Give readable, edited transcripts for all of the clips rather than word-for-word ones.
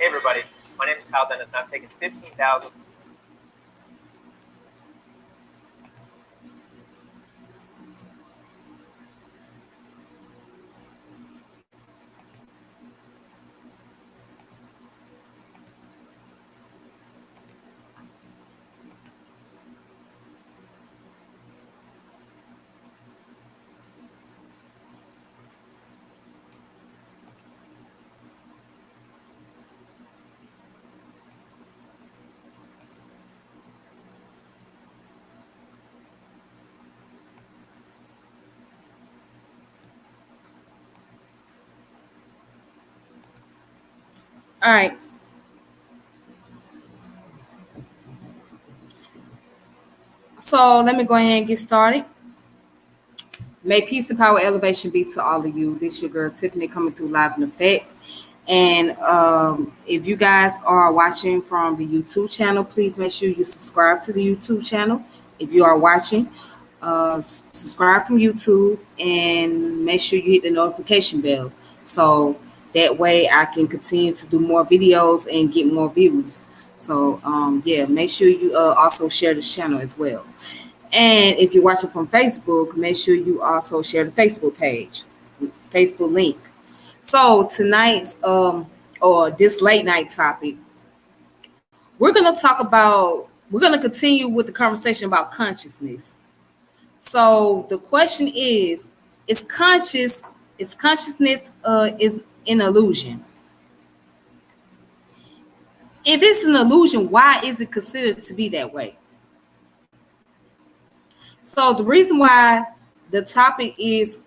Hey everybody, my name is Kyle Dennis and I've taken 15,000. All right. So let me go ahead and get started. May peace and power elevation be to all of you. This your girl Tiffany coming through live in effect. And if you guys are watching from the YouTube channel, please make sure you subscribe to the YouTube channel. If you are watching, subscribe from YouTube and make sure you hit the notification bell. So that way I can continue to do more videos and get more views. So yeah, make sure you also share this channel as well. And if you're watching from Facebook, make sure you also share the Facebook page, Facebook link. So tonight's or this late night topic, we're gonna continue with the conversation about consciousness. So the question is consciousness is an illusion? If it's an illusion, why is it considered to be that way? So the reason why the topic is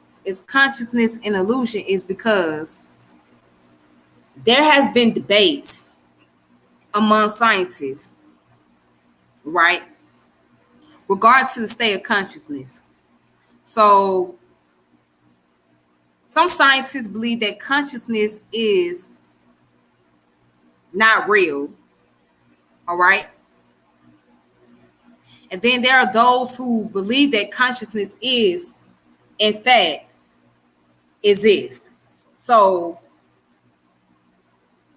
consciousness an illusion is because there has been debates among scientists, right, regard to the state of consciousness. So some scientists believe that consciousness is not real, all right? And then there are those who believe that consciousness is, in fact, exist. So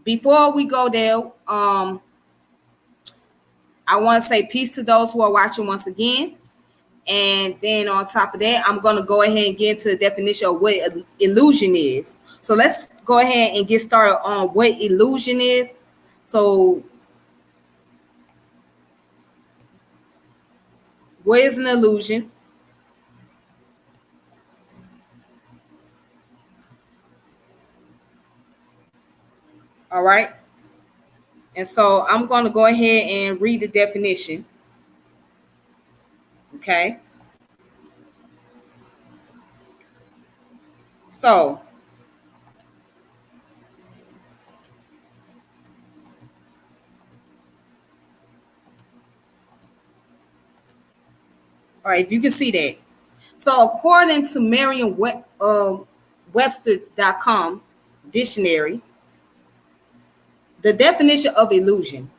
before we go there, I want to say peace to those who are watching once again. And then on top of that, I'm going to go ahead and get into the definition of what illusion is. So let's go ahead and get started on what illusion is. So what is an illusion? All right. And so I'm going to go ahead and read the definition. Okay. So all right, if you can see that. So according to Merriam-Webster.com dictionary, the definition of illusion.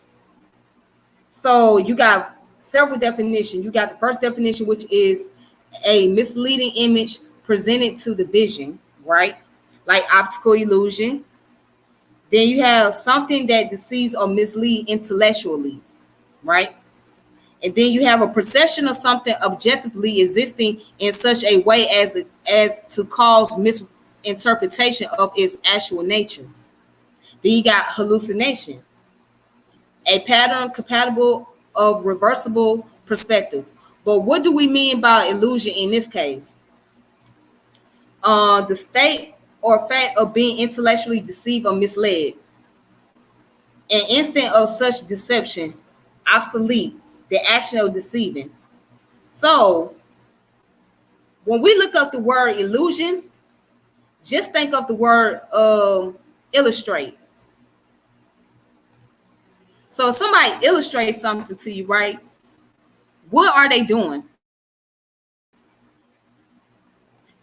So you got several definitions. You got the first definition, which is a misleading image presented to the vision, right? Like optical illusion. Then you have something that deceives or misleads intellectually, right? And then you have a perception of something objectively existing in such a way as to cause misinterpretation of its actual nature. Then you got hallucination, a pattern compatible of reversible perspective. But what do we mean by illusion in this case? The state or fact of being intellectually deceived or misled. An instant of such deception, obsolete, the action of deceiving. So when we look up the word illusion, just think of the word illustrate. So if somebody illustrates something to you, right? What are they doing?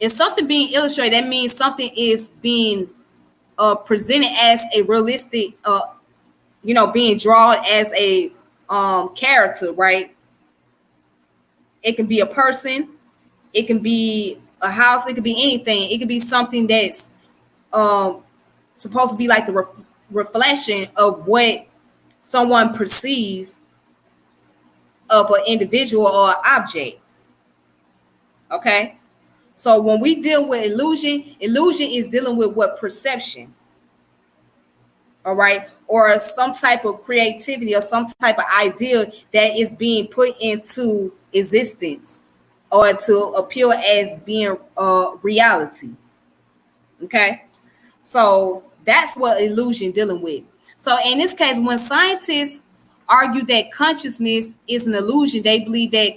If something being illustrated, that means something is being presented as a realistic, being drawn as a character, right? It can be a person, it can be a house, it could be anything. It could be something that's supposed to be like reflection of what someone perceives of an individual or an object. Okay, so when we deal with illusion is dealing with what perception, all right, or some type of creativity or some type of idea that is being put into existence or to appear as being reality. Okay, so that's what illusion dealing with. So in this case, when scientists argue that consciousness is an illusion, they believe that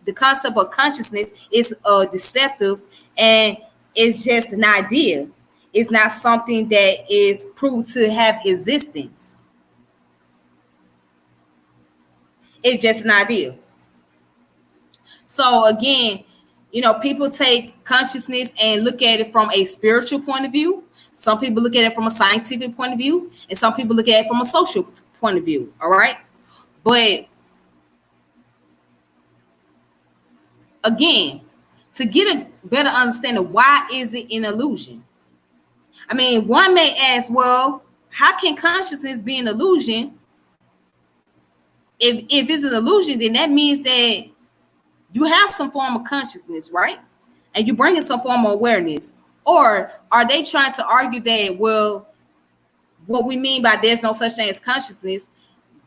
the concept of consciousness is deceptive and it's just an idea. It's not something that is proved to have existence. It's just an idea. So again, people take consciousness and look at it from a spiritual point of view. Some people look at it from a scientific point of view, and some people look at it from a social point of view. All right. But again, to get a better understanding, why is it an illusion? I mean, one may ask, well, how can consciousness be an illusion? If it's an illusion, then that means that you have some form of consciousness, right? And you bring in some form of awareness. Or are they trying to argue that, well, what we mean by there's no such thing as consciousness,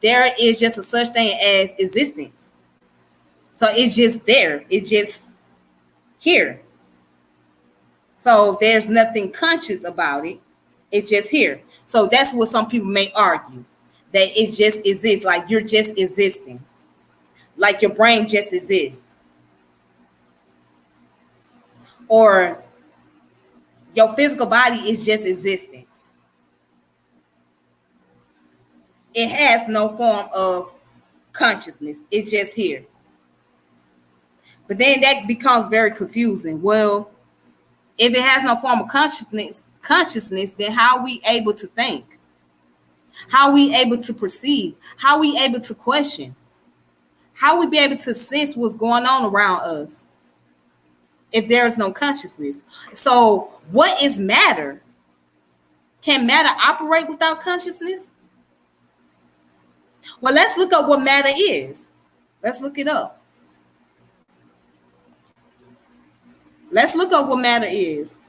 there is just a such thing as existence. So it's just there. It's just here. So there's nothing conscious about it. It's just here. So that's what some people may argue, that it just exists, like you're just existing, like your brain just exists, or your physical body is just existence. It has no form of consciousness. It's just here. But then that becomes very confusing. Well, if it has no form of consciousness, then how are we able to think? How are we able to perceive? How are we able to question? How are we be able to sense what's going on around us if there is no consciousness? So what is matter? Can matter operate without consciousness? Well, let's look up what matter is. Let's look it up. Let's look up what matter is.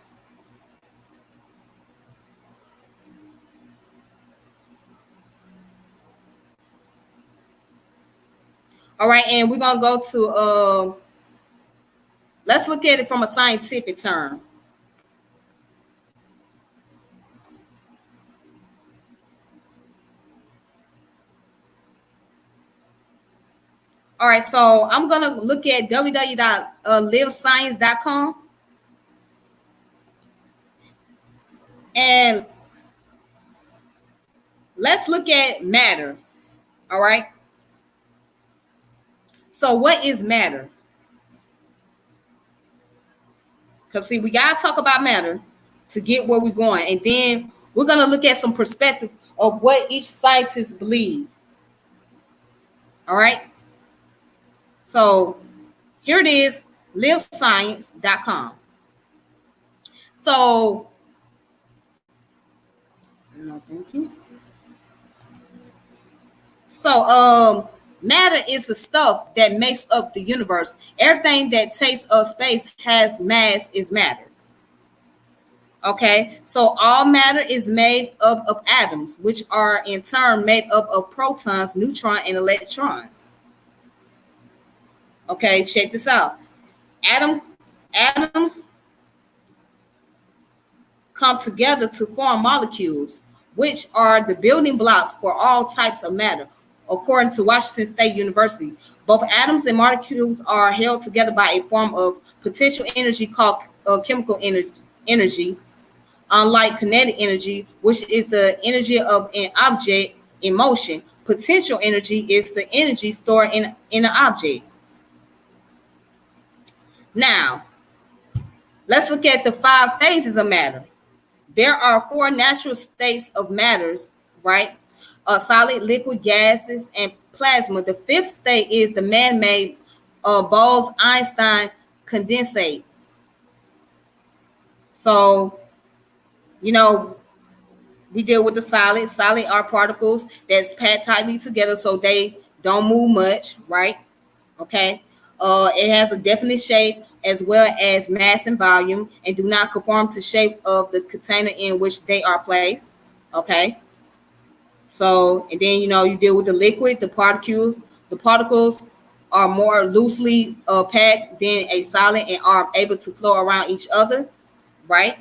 All right, and we're going to go to, let's look at it from a scientific term. All right, so I'm going to look at www.livescience.com. And let's look at matter. All right. So what is matter? Because see, we got to talk about matter to get where we're going. And then we're going to look at some perspective of what each scientist believes. All right. So here it is, livescience.com. So, no, thank you. So, matter is the stuff that makes up the universe. Everything that takes up space has mass is matter. Okay, so all matter is made up of atoms, which are in turn made up of protons, neutrons, and electrons. Okay, check this out. Atoms come together to form molecules, which are the building blocks for all types of matter. According to Washington State University, both atoms and molecules are held together by a form of potential energy called chemical energy. Unlike kinetic energy, which is the energy of an object in motion, potential energy is the energy stored in an object. Now, let's look at the 5 phases of matter. There are 4 natural states of matters, right? Solid, liquid, gases, and plasma. The 5th state is the man-made Bose-Einstein condensate. So, We deal with the solid. Solid are particles that's packed tightly together so they don't move much, right? Okay. It has a definite shape as well as mass and volume and do not conform to shape of the container in which they are placed. Okay. So, and then, you deal with the liquid, the particles. The particles are more loosely packed than a solid and are able to flow around each other, right?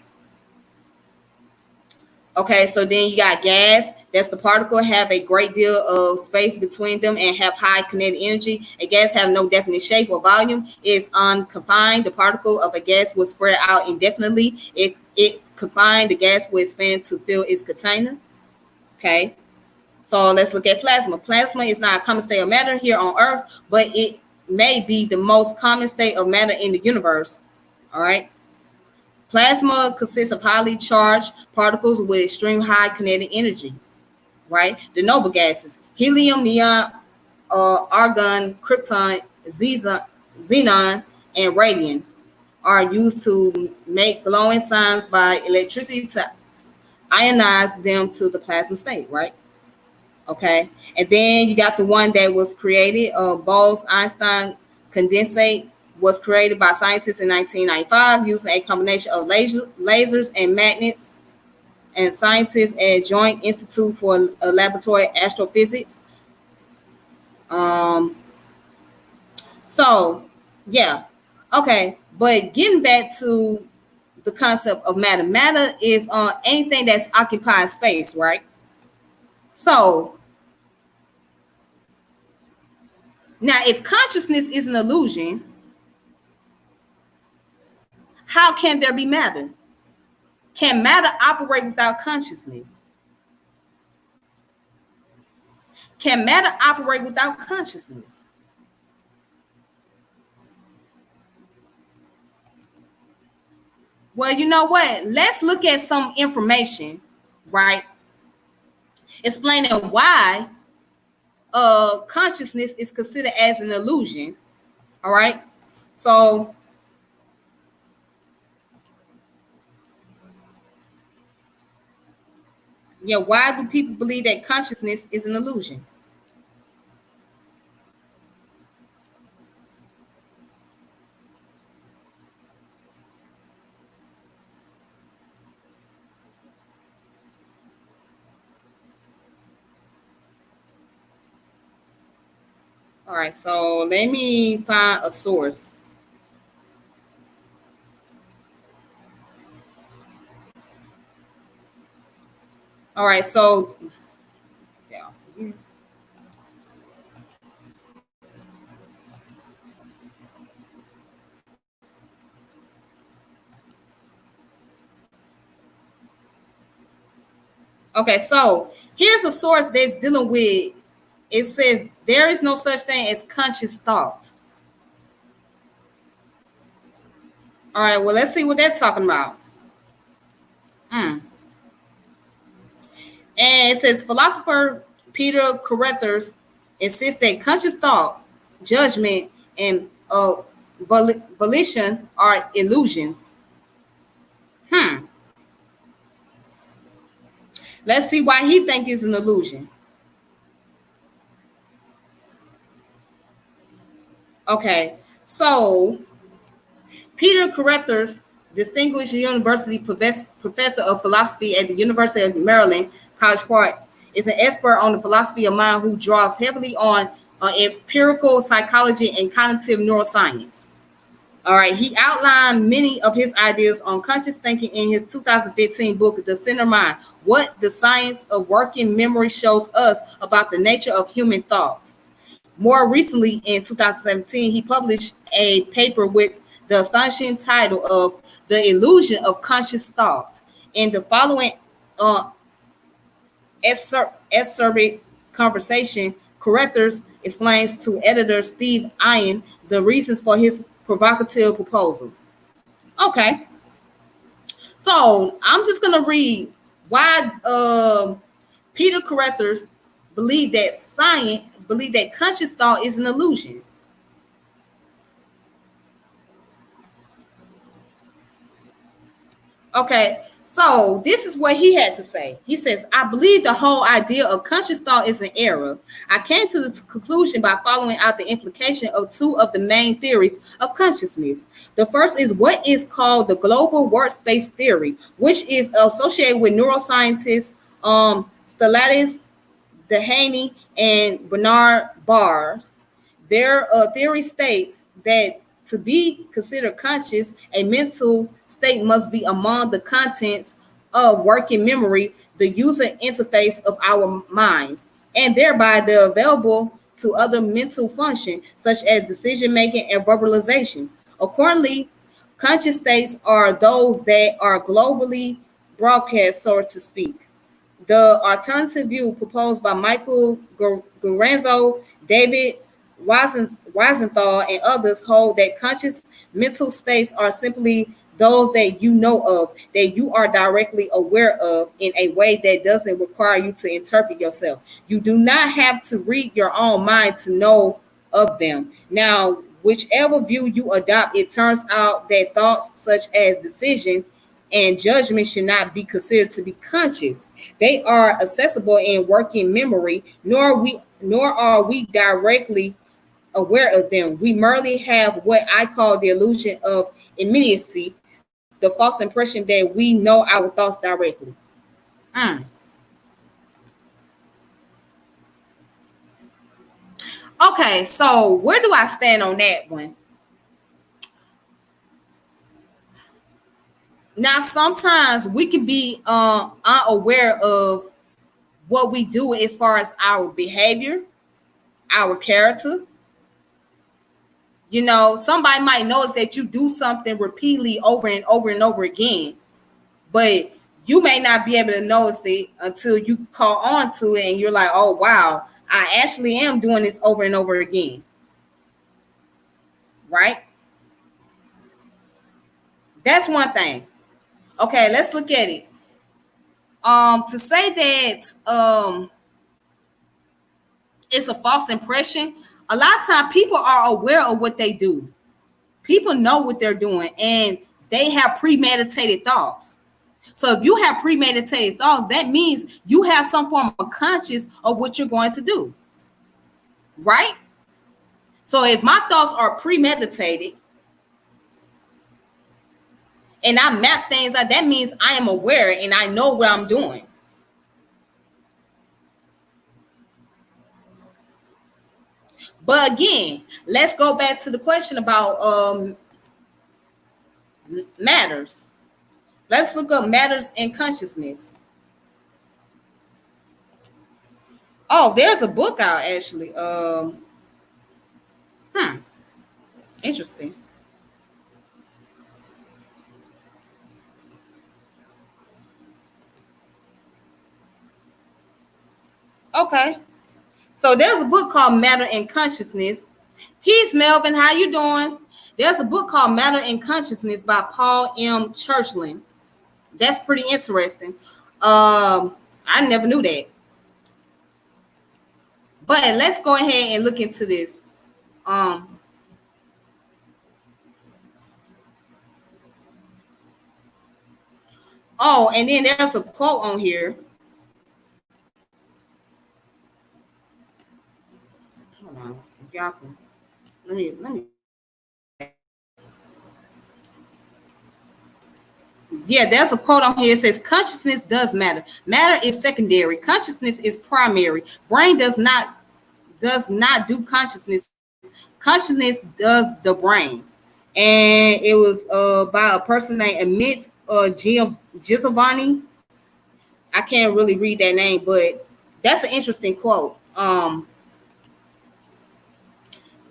Okay, so then you got gas. That's the particle have a great deal of space between them and have high kinetic energy. A gas have no definite shape or volume. It's unconfined. The particle of a gas will spread out indefinitely. It confined, the gas will expand to fill its container. Okay, so let's look at plasma. Plasma is not a common state of matter here on Earth, but it may be the most common state of matter in the universe. All right. Plasma consists of highly charged particles with extreme high kinetic energy, right? The noble gases, helium, neon, argon, krypton, xenon, and radium are used to make glowing signs by electricity to ionize them to the plasma state, right? Okay. And then you got the one that was created, Bose-Einstein condensate was created by scientists in 1995 using a combination of lasers and magnets, and scientists at Joint Institute for Laboratory Astrophysics. So, yeah. Okay. But getting back to the concept of matter. Matter is anything that's occupying space, right? So, now if consciousness is an illusion, how can there be matter? Can matter operate without consciousness? Can matter operate without consciousness? Well, you know what? Let's look at some information, right? Explaining why consciousness is considered as an illusion. All right. So, yeah, why do people believe that consciousness is an illusion? All right, so let me find a source. All right, so yeah. Okay, so here's a source that's dealing with, it says there is no such thing as conscious thought. All right, well, let's see what they're talking about. And it says philosopher Peter Carruthers insists that conscious thought, judgment, and volition are illusions. Let's see why he thinks it's an illusion. Okay, so Peter Carruthers, distinguished university professor of philosophy at the University of Maryland, College Park, is an expert on the philosophy of mind who draws heavily on empirical psychology and cognitive neuroscience. All right, he outlined many of his ideas on conscious thinking in his 2015 book, The Center Mind: What the Science of Working Memory Shows Us About the Nature of Human Thoughts. More recently, in 2017, he published a paper with the astonishing title of The Illusion of Conscious Thought. In the following acerbic conversation, Carruthers explains to editor Steve Ian the reasons for his provocative proposal. Okay, so I'm just gonna read why Peter Carruthers believed that conscious thought is an illusion. Okay, So this is what he had to say. He says, I believe the whole idea of conscious thought is an error. I came to the conclusion by following out the implication of two of the main theories of consciousness. The first is what is called the global workspace theory, which is associated with neuroscientists Stalatis Dehaney and Bernard Bars. Their theory states that to be considered conscious, a mental state must be among the contents of working memory, the user interface of our minds, and thereby they're available to other mental functions such as decision making and verbalization. Accordingly, conscious states are those that are globally broadcast, so to speak. The alternative view proposed by Michael Gurenzo, David Weisenthal, and others hold that conscious mental states are simply those that you know of, that you are directly aware of in a way that doesn't require you to interpret yourself. You do not have to read your own mind to know of them. Now, whichever view you adopt, it turns out that thoughts such as decision and judgment should not be considered to be conscious. They are accessible in working memory, nor are we directly aware of them. We merely have what I call the illusion of immediacy, the false impression that we know our thoughts directly. Mm. Okay, so where do I stand on that one? Now, sometimes we can be unaware of what we do as far as our behavior, our character. You know, somebody might notice that you do something repeatedly over and over and over again, but you may not be able to notice it until you call on to it and you're like, oh, wow, I actually am doing this over and over again. Right? That's one thing. Okay, let's look at it. To say that it's a false impression, a lot of times people are aware of what they do. People know what they're doing and they have premeditated thoughts. So if you have premeditated thoughts, that means you have some form of conscious of what you're going to do. Right? So if my thoughts are premeditated and I map things out, that means I am aware and I know what I'm doing. But again, let's go back to the question about matters. Let's look up matters in consciousness. Oh, there's a book out actually. Interesting. Okay. So there's a book called Matter and Consciousness. Peace, Melvin. How you doing? There's a book called Matter and Consciousness by Paul M. Churchland. That's pretty interesting. I never knew that. But let's go ahead and look into this. Oh, and then there's a quote on here. Hold on. Y'all can, let me. Yeah, there's a quote on here. It says, consciousness does matter. Matter is secondary. Consciousness is primary. Brain does not do consciousness. Consciousness does the brain. And it was by a person named Amit Giovanni. I can't really read that name, but that's an interesting quote.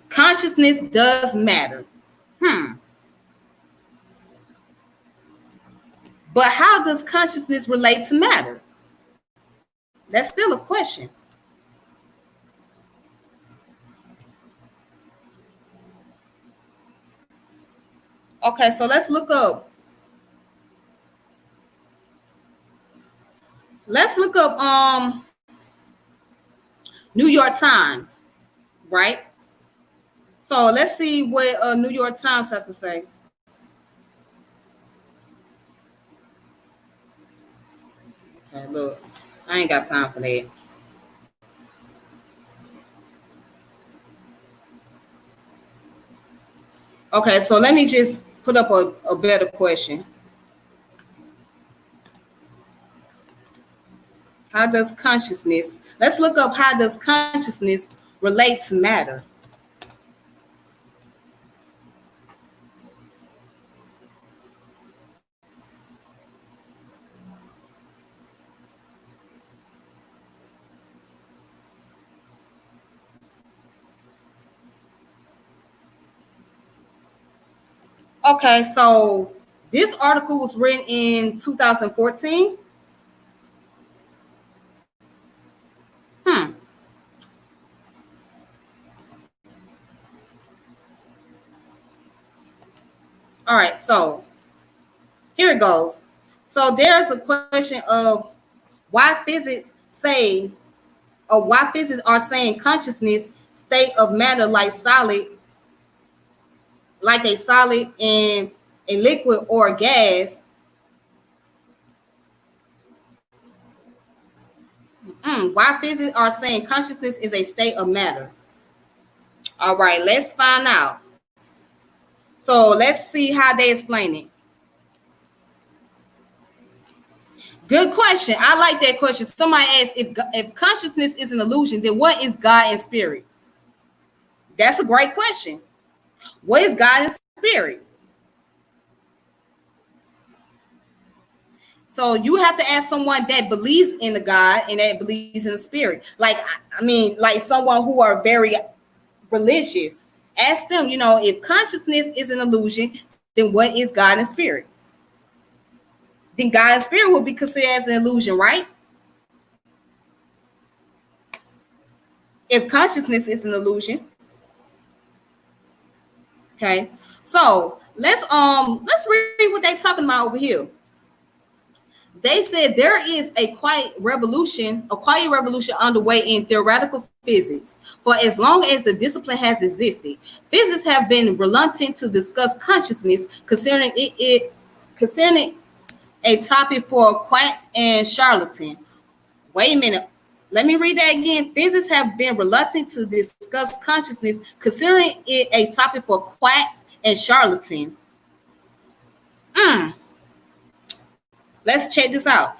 Consciousness does matter. But how does consciousness relate to matter? That's still a question. Okay, so let's look up. New York Times, right? So let's see what New York Times have to say. Okay, look, I ain't got time for that. Okay, so let me just put up a better question. How does consciousness, let's look up how does consciousness relate to matter? Okay, so this article was written in 2014. Hmm. All right, so here it goes. So there's a question of why physics say, or why physics are saying consciousness state of matter like a solid and a liquid or a gas. Why physics are saying consciousness is a state of matter. All right, let's find out. So let's see how they explain it. Good question. I like that question. Somebody asked if consciousness is an illusion, then what is God and spirit? That's a great question. What is God and spirit? So you have to ask someone that believes in the God and that believes in the spirit. Like, I mean, like someone who are very religious. Ask them, if consciousness is an illusion, then what is God and spirit? Then God and spirit will be considered as an illusion, right? If consciousness is an illusion. Okay. So let's read what they're talking about over here. They said there is a quiet revolution underway in theoretical physics. For as long as the discipline has existed, physicists have been reluctant to discuss consciousness, considering it a topic for quacks and charlatans. Wait a minute. Let me read that again. Physicists have been reluctant to discuss consciousness, considering it a topic for quacks and charlatans. Let's check this out.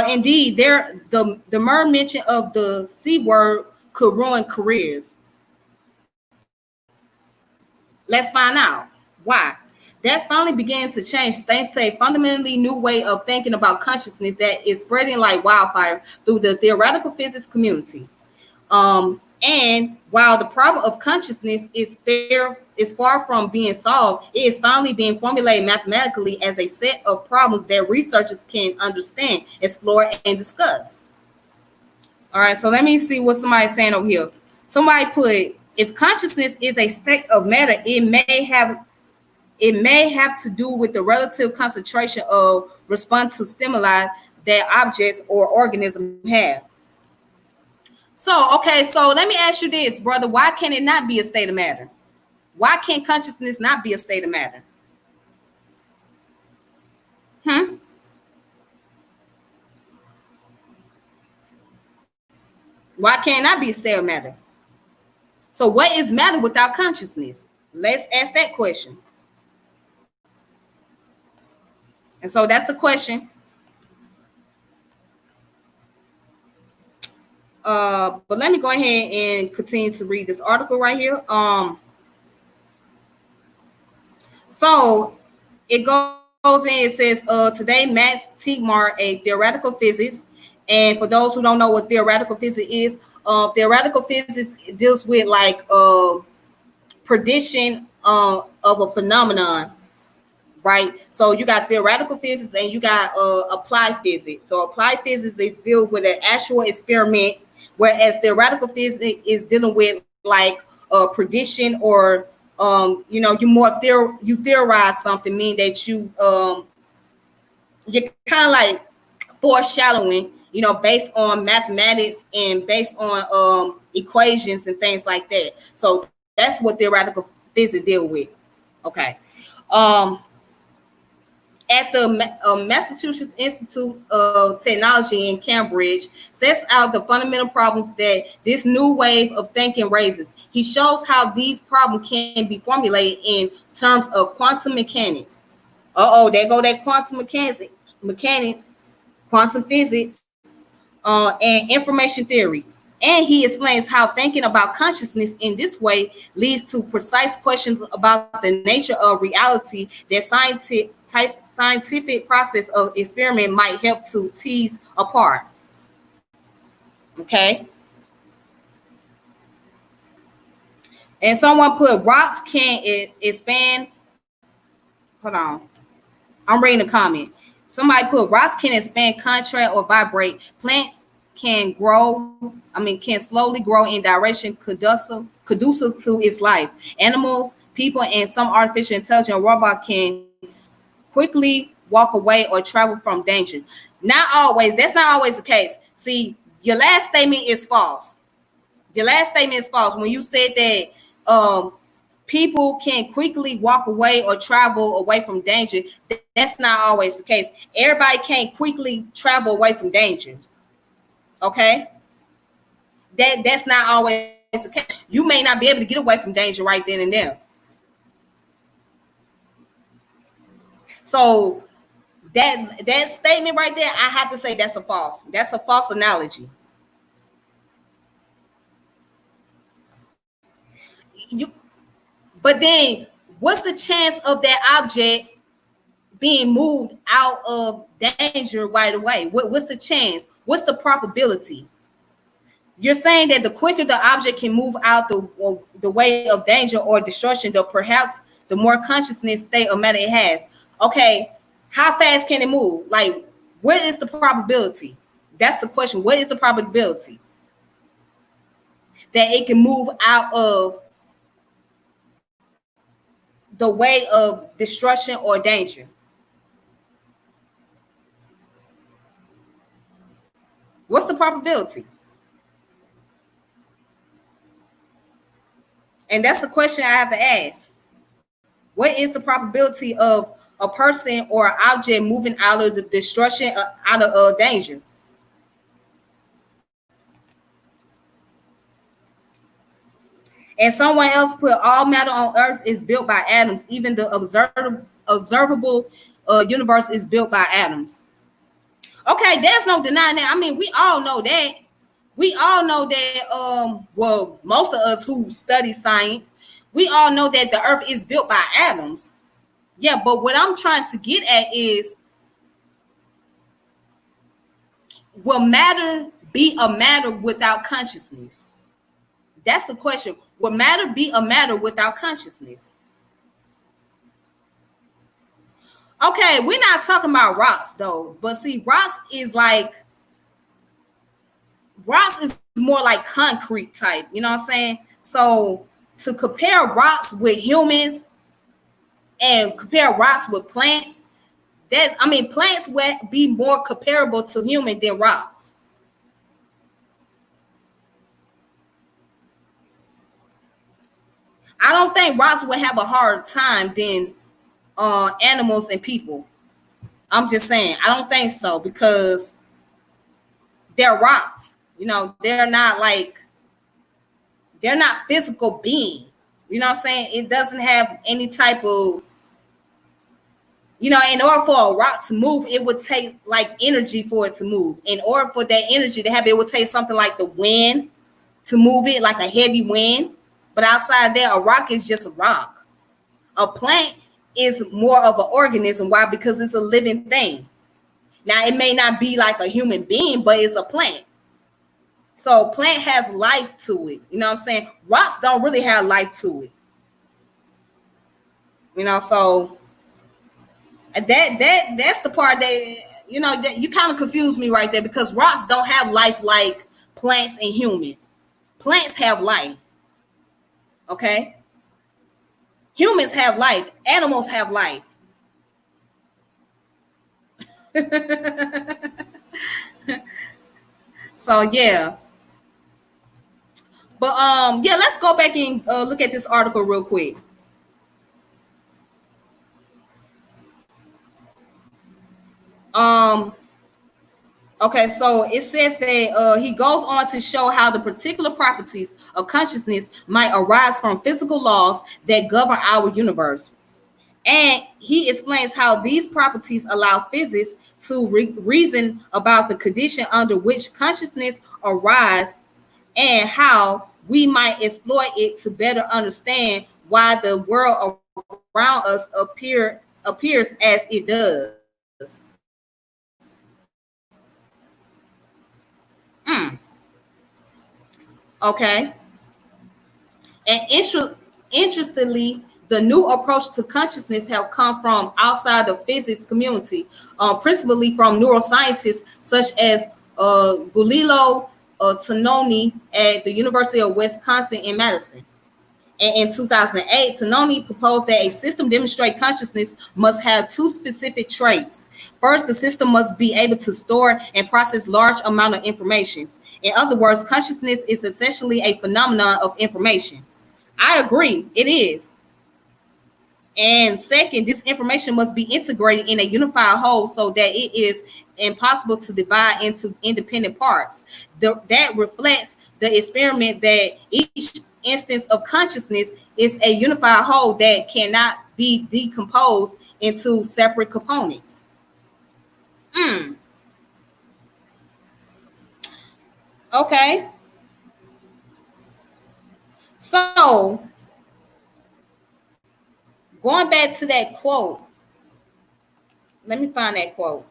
Indeed, the mere mention of the C word could ruin careers. Let's find out why. That's finally beginning to change thanks to a fundamentally new way of thinking about consciousness that is spreading like wildfire through the theoretical physics community. And while the problem of consciousness is far from being solved, it is finally being formulated mathematically as a set of problems that researchers can understand, explore, and discuss. All right, so let me see what somebody's saying over here. Somebody put, if consciousness is a state of matter, it may have to do with the relative concentration of response to stimuli that objects or organisms have. So, okay, so let me ask you this, brother. Why can it not be a state of matter? Why can't consciousness not be a state of matter? Why can't it not be a state of matter? So what is matter without consciousness? Let's ask that question. And so that's the question. But let me go ahead and continue to read this article right here. So it goes in, it says, today Max Tegmark, a theoretical physicist. And for those who don't know what theoretical physics is, theoretical physics deals with like prediction of a phenomenon, right? So you got theoretical physics and you got applied physics. So applied physics is deal with an actual experiment, whereas theoretical physics is dealing with like prediction or you theorize something, mean that you're kind of like foreshadowing, based on mathematics and based on equations and things like that. So that's what theoretical physics deal with. Okay. at the Massachusetts Institute of Technology in Cambridge, sets out the fundamental problems that this new wave of thinking raises. He shows how these problems can be formulated in terms of quantum mechanics. There go that quantum mechanics, quantum physics, and information theory. And he explains how thinking about consciousness in this way leads to precise questions about the nature of reality that scientific process of experiment might help to tease apart. Okay. And someone put rocks can't expand. Hold on. I'm reading a comment. Somebody put rocks can expand, contract, or vibrate. Plants can slowly grow in direction conducive to its life. Animals, people, and some artificial intelligent robot can quickly walk away or travel from danger. Not always. That's not always the case. See, your last statement is false. Your last statement is false. When you said that people can quickly walk away or travel away from danger, that's not always the case. Everybody can't quickly travel away from dangers. Okay? That's not always the case. You may not be able to get away from danger right then and there. So that statement right there, I have to say that's a false analogy. But then what's the chance of that object being moved out of danger right away? What's the chance? What's the probability? You're saying that the quicker the object can move out the way of danger or destruction, perhaps the more consciousness state of matter it has. Okay, how fast can it move? Like, what is the probability? That's the question. What is the probability that it can move out of the way of destruction or danger? What's the probability? And that's the question I have to ask. What is the probability of a person or an object moving out of the destruction, out of danger? And someone else put all matter on Earth is built by atoms. Even the observable universe is built by atoms. Okay, there's no denying that. I mean, we all know that. We all know that. Well, most of us who study science, we all know that the Earth is built by atoms. Yeah, but what I'm trying to get at is, will matter be a matter without consciousness? That's the question. Will matter be a matter without consciousness? Okay, we're not talking about rocks though. But see, rocks is more like concrete type. You know what I'm saying? So to compare rocks with humans and compare rocks with plants, plants would be more comparable to human than rocks. I don't think rocks would have a harder time than animals and people. I'm just saying, I don't think so, because they're rocks. You know, they're not physical beings. You know what I'm saying? It doesn't have any type of, in order for a rock to move, it would take like energy for it to move. In order for that energy to happen, it would take something like the wind to move it, like a heavy wind. But outside there, a rock is just a rock. A plant is more of an organism. Why? Because it's a living thing. Now, it may not be like a human being, but it's a plant. So plant has life to it. You know what I'm saying? Rocks don't really have life to it. So that's the part that, that you kind of confused me right there, because rocks don't have life like plants and humans. Plants have life. Okay? Humans have life. Animals have life. So yeah. But let's go back and look at this article real quick. Um, okay, so it says that he goes on to show how the particular properties of consciousness might arise from physical laws that govern our universe. And he explains how these properties allow physics to reason about the condition under which consciousness arises and how we might exploit it to better understand why the world around us appears as it does. Okay. And interestingly, the new approach to consciousness have come from outside the physics community, principally from neuroscientists such as Gulilo Tononi at the University of Wisconsin in Madison. And in 2008, Tononi proposed that a system demonstrate consciousness must have two specific traits. First, the system must be able to store and process large amount of information. In other words, consciousness is essentially a phenomenon of information. I agree, it is. And second, this information must be integrated in a unified whole so that it is impossible to divide into independent parts. That reflects the experiment that each instance of consciousness is a unified whole that cannot be decomposed into separate components. Okay. So, going back to that quote, let me find that quote.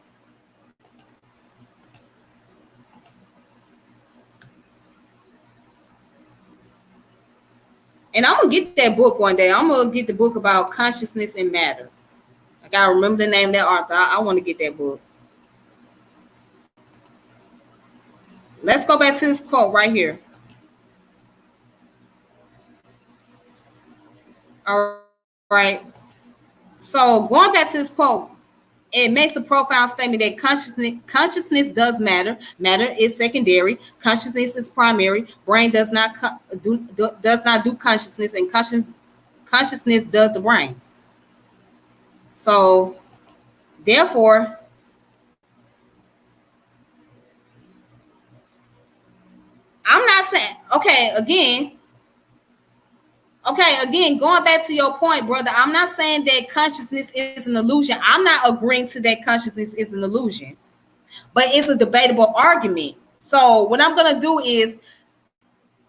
And I'm gonna get that book one day. I'm gonna get the book about consciousness and matter. I gotta remember the name of that author. I want to get that book. Let's go back to this quote right here. All right. So going back to this quote, it makes a profound statement that consciousness does matter. Matter is secondary. Consciousness is primary. Brain does not do consciousness, and consciousness does the brain. So, therefore, I'm not saying going back to your point, brother, I'm not saying that consciousness is an illusion. I'm not agreeing to that consciousness is an illusion, but it's a debatable argument. So what I'm going to do is,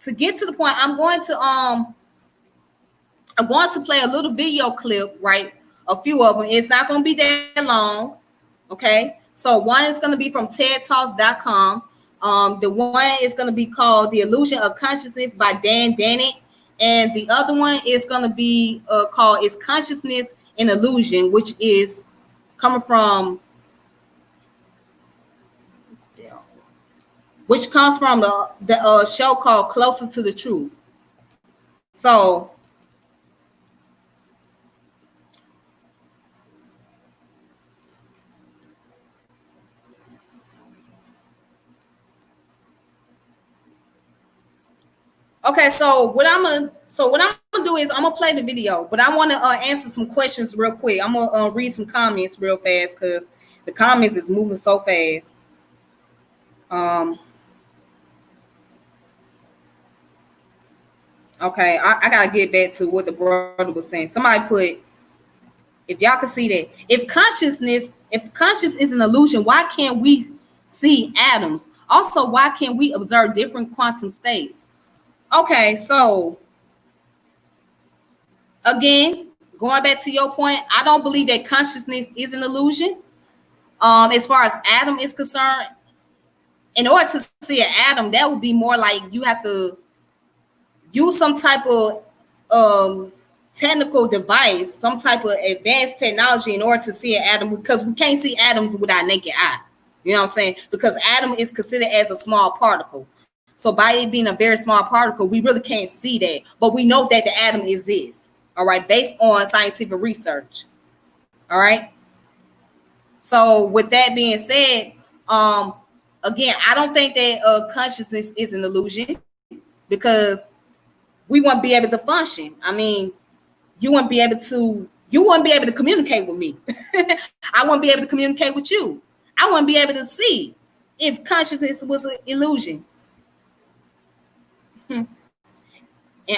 to get to the point, I'm going to play a little video clip, right? A few of them. It's not going to be that long. Okay. So one is going to be from TEDTalks.com. The one is going to be called The Illusion of Consciousness by Dan Dennett. And the other one is going to be called Is Consciousness an Illusion, which is coming from, which comes from the show called Closer to the Truth. So, okay, so what I'm gonna do is I'm gonna play the video, but I want to answer some questions real quick. I'm gonna read some comments real fast because the comments is moving so fast. Okay, I gotta get back to what the brother was saying. Somebody put, if y'all can see that, if consciousness is an illusion, why can't we see atoms? Also, why can't we observe different quantum states? Okay, so again, going back to your point, I don't believe that consciousness is an illusion. As far as atom is concerned, in order to see an atom, that would be more like you have to use some type of technical device, some type of advanced technology in order to see an atom, because we can't see atoms with our naked eye. You know what I'm saying? Because atom is considered as a small particle. So by it being a very small particle, we really can't see that. But we know that the atom exists, all right, based on scientific research. All right. So with that being said, again, I don't think that consciousness is an illusion, because we won't be able to function. I mean, you wouldn't be able to communicate with me. I wouldn't be able to communicate with you. I wouldn't be able to see if consciousness was an illusion. And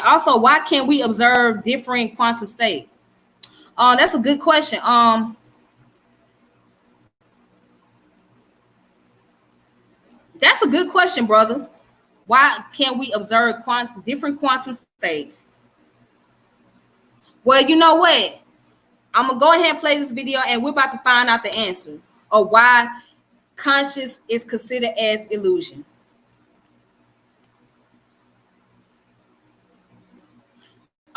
also, why can't we observe different quantum states? That's a good question. That's a good question, brother. Why can't we observe different quantum states? Well, you know what? I'm gonna go ahead and play this video, and we're about to find out the answer of why conscious is considered as illusion.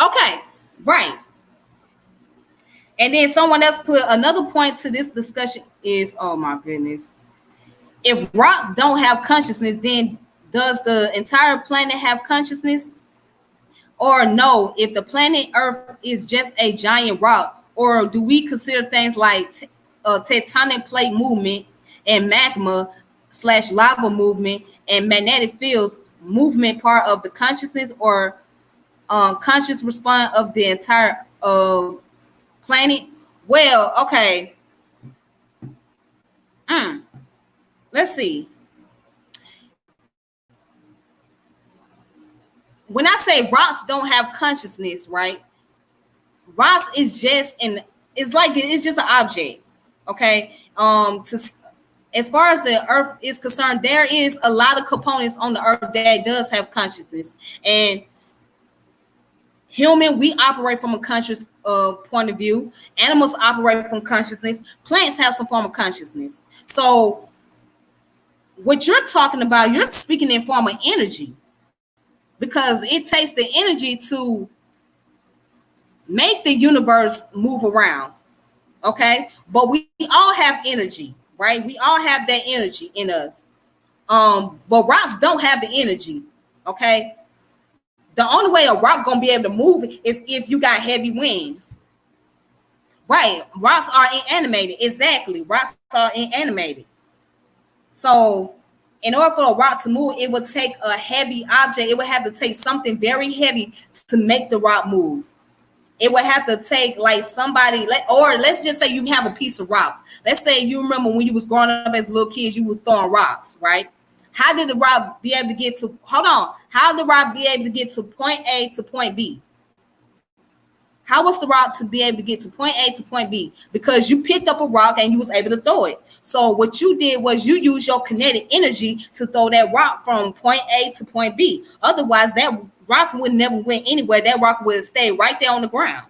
Okay, right. And then someone else put another point to this discussion is, oh my goodness, if rocks don't have consciousness, then does the entire planet have consciousness? Or no, if the planet Earth is just a giant rock, or do we consider things like tectonic plate movement and magma / lava movement and magnetic fields movement part of the consciousness or conscious response of the entire planet? Well, okay. Let's see. When I say rocks don't have consciousness, right? Rocks is just it's just an object. Okay. As far as the Earth is concerned, there is a lot of components on the Earth that does have consciousness. And human, we operate from a conscious point of view. Animals operate from consciousness. Plants have some form of consciousness. So what you're talking about, you're speaking in form of energy, because it takes the energy to make the universe move around. Okay, but we all have energy, right? We all have that energy in us. But rocks don't have the energy. Okay, the only way a rock gonna be able to move is if you got heavy winds. Right, rocks are inanimated. Exactly, rocks are inanimated. So in order for a rock to move, it would take a heavy object. It would have to take something very heavy to make the rock move. It would have to take like somebody, or let's just say you have a piece of rock. Let's say you remember when you was growing up as little kids, you was throwing rocks, right? How did the rock be able to get to, how did the rock be able to get to point A to point B? How was the rock to be able to get to point A to point B? Because you picked up a rock and you was able to throw it. So what you did was you used your kinetic energy to throw that rock from point A to point B. Otherwise, that rock would never went anywhere. That rock would stay right there on the ground,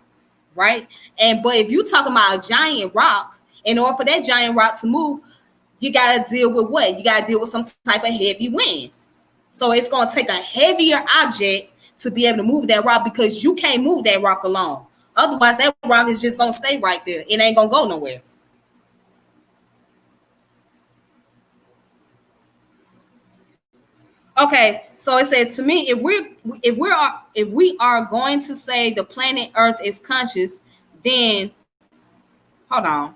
right? But if you talking about a giant rock, in order for that giant rock to move, you got to deal with what? You got to deal with some type of heavy wind. So it's going to take a heavier object to be able to move that rock, because you can't move that rock alone. Otherwise, that rock is just going to stay right there. It ain't going to go nowhere. Okay, so it said to me, if we are going to say the planet Earth is conscious, then hold on.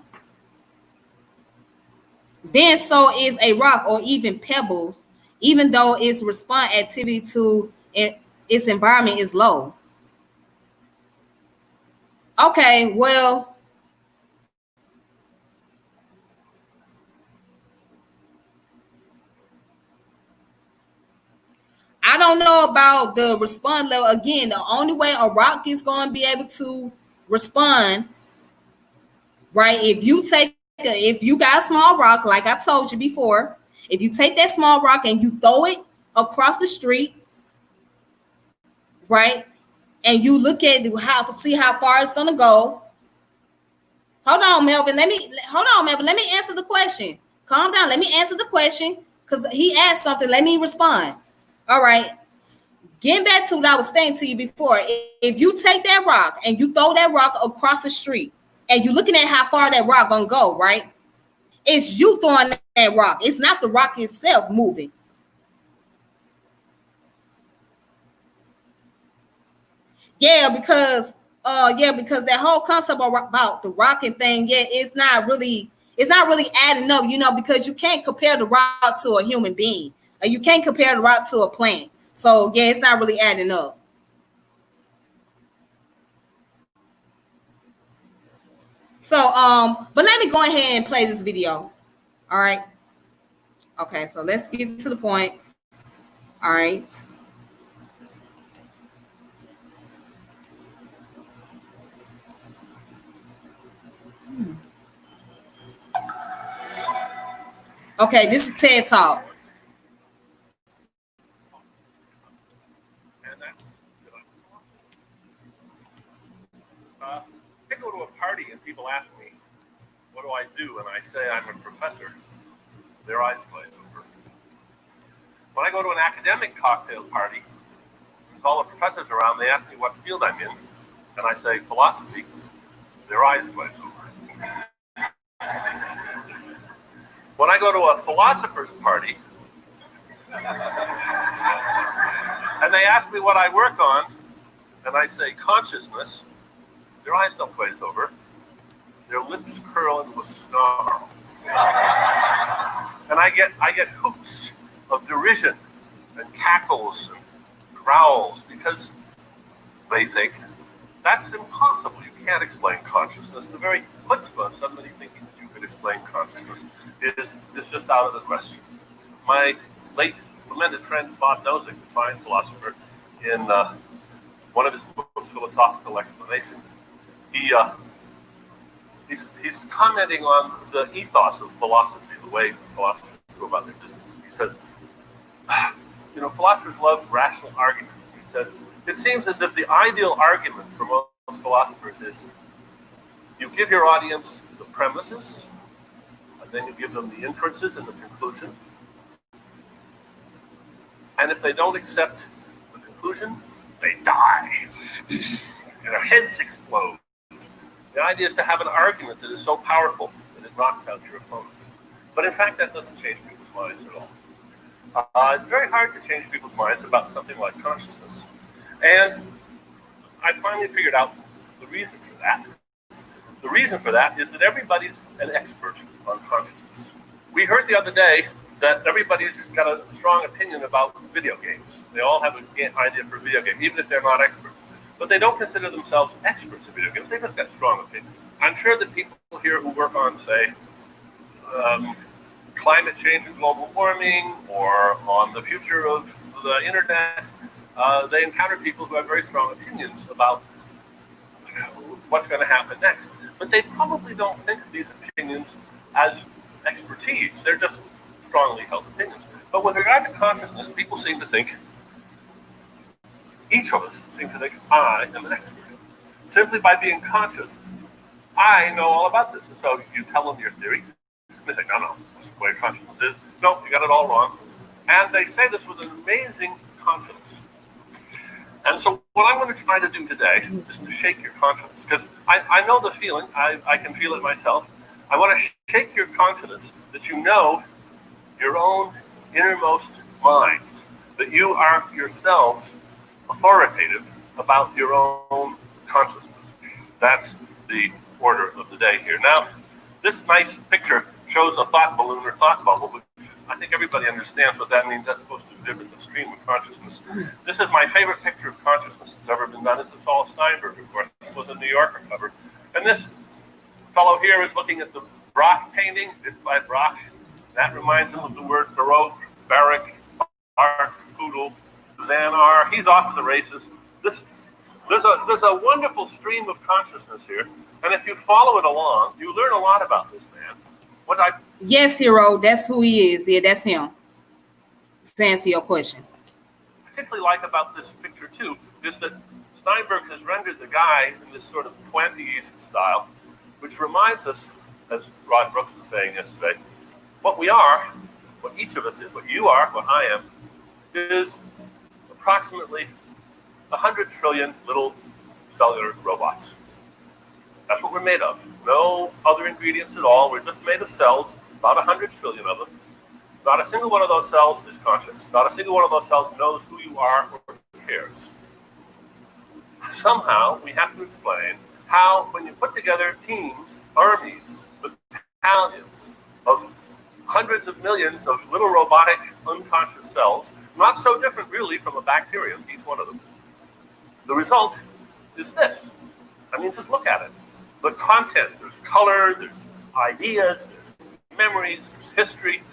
Then so is a rock or even pebbles, even though its response activity to its environment is low. Okay, well, I don't know about the response level. Again, the only way a rock is going to be able to respond, right? If you got a small rock, like I told you before, if you take that small rock and you throw it across the street, right? And you look at see how far it's gonna go. Hold on, Melvin. Let me answer the question. Calm down. Let me answer the question, because he asked something. Let me respond. All right. Getting back to what I was saying to you before, if you take that rock and you throw that rock across the street, and you're looking at how far that rock gonna go, right? It's you throwing that rock. It's not the rock itself moving. Yeah, because that whole concept about the rocking thing, it's not really adding up, because you can't compare the rock to a human being, or you can't compare the rock to a plant. So yeah, it's not really adding up. So but let me go ahead and play this video. All right. Okay, so let's get to the point. All right. Okay, this is TED Talk. And that's I go to a party and people ask me, what do I do? And I say I'm a professor. Their eyes glaze over. When I go to an academic cocktail party, there's all the professors around, they ask me what field I'm in, and I say philosophy. Their eyes glaze over. When I go to a philosopher's party, and they ask me what I work on, and I say consciousness, their eyes don't glaze over. Their lips curl into a snarl. And I get hoots of derision and cackles and growls because they think that's impossible. You can't explain consciousness. The very chutzpah of somebody thinking that you could explain consciousness is just out of the question. My late lamented friend Bob Nozick, the fine philosopher, in one of his books, Philosophical Explanation, he's commenting on the ethos of philosophy, the way philosophers go about their business. He says, philosophers love rational argument. He says, it seems as if the ideal argument for most philosophers is you give your audience the premises, and then you give them the inferences and the conclusion. And if they don't accept the conclusion, they die. And their heads explode. The idea is to have an argument that is so powerful that it knocks out your opponents. But in fact, that doesn't change people's minds at all. It's very hard to change people's minds about something like consciousness. And I finally figured out the reason for that. The reason for that is that everybody's an expert on consciousness. We heard the other day that everybody's got a strong opinion about video games. They all have an idea for a video game, even if they're not experts. But they don't consider themselves experts in video games. They've just got strong opinions. I'm sure that people here who work on, say, climate change and global warming, or on the future of the internet, they encounter people who have very strong opinions about what's going to happen next. But they probably don't think of these opinions as expertise. They're just strongly held opinions. But with regard to consciousness, people seem to think, each of us seems to think, I am an expert. Simply by being conscious, I know all about this. And so you tell them your theory, they think, no, that's the way consciousness is. No, you got it all wrong. And they say this with an amazing confidence. And so what I'm going to try to do today is to shake your confidence, because I know the feeling, I can feel it myself. I want to shake your confidence that you know your own innermost minds, that you are yourselves authoritative about your own consciousness. That's the order of the day here. Now, this nice picture shows a thought balloon or thought bubble, which is, I think everybody understands what that means. That's supposed to exhibit the stream of consciousness. This is my favorite picture of consciousness that's ever been done. It's a Saul Steinberg, of course. This was a New Yorker cover. And this fellow here is looking at the Braque painting. It's by Braque. That reminds him of the word Baroque, barrack, art, poodle, Xanar. He's off to the races. There's a wonderful stream of consciousness here, and if you follow it along, you learn a lot about this man. Yes, hero, that's who he is. Yeah, that's him. To answer your question. Particularly like about this picture too is that Steinberg has rendered the guy in this sort of pointilliste style, which reminds us, as Rod Brooks was saying yesterday, what we are, what each of us is, what you are, what I am, is approximately 100 trillion little cellular robots. That's what we're made of. No other ingredients at all. We're just made of cells, about 100 trillion of them. Not a single one of those cells is conscious. Not a single one of those cells knows who you are or cares. Somehow, we have to explain how, when you put together teams, armies, battalions of hundreds of millions of little robotic, unconscious cells, not so different really from a bacterium, each one of them, the result is this. I mean, just look at it. The content, there's color, there's ideas, there's memories, there's history,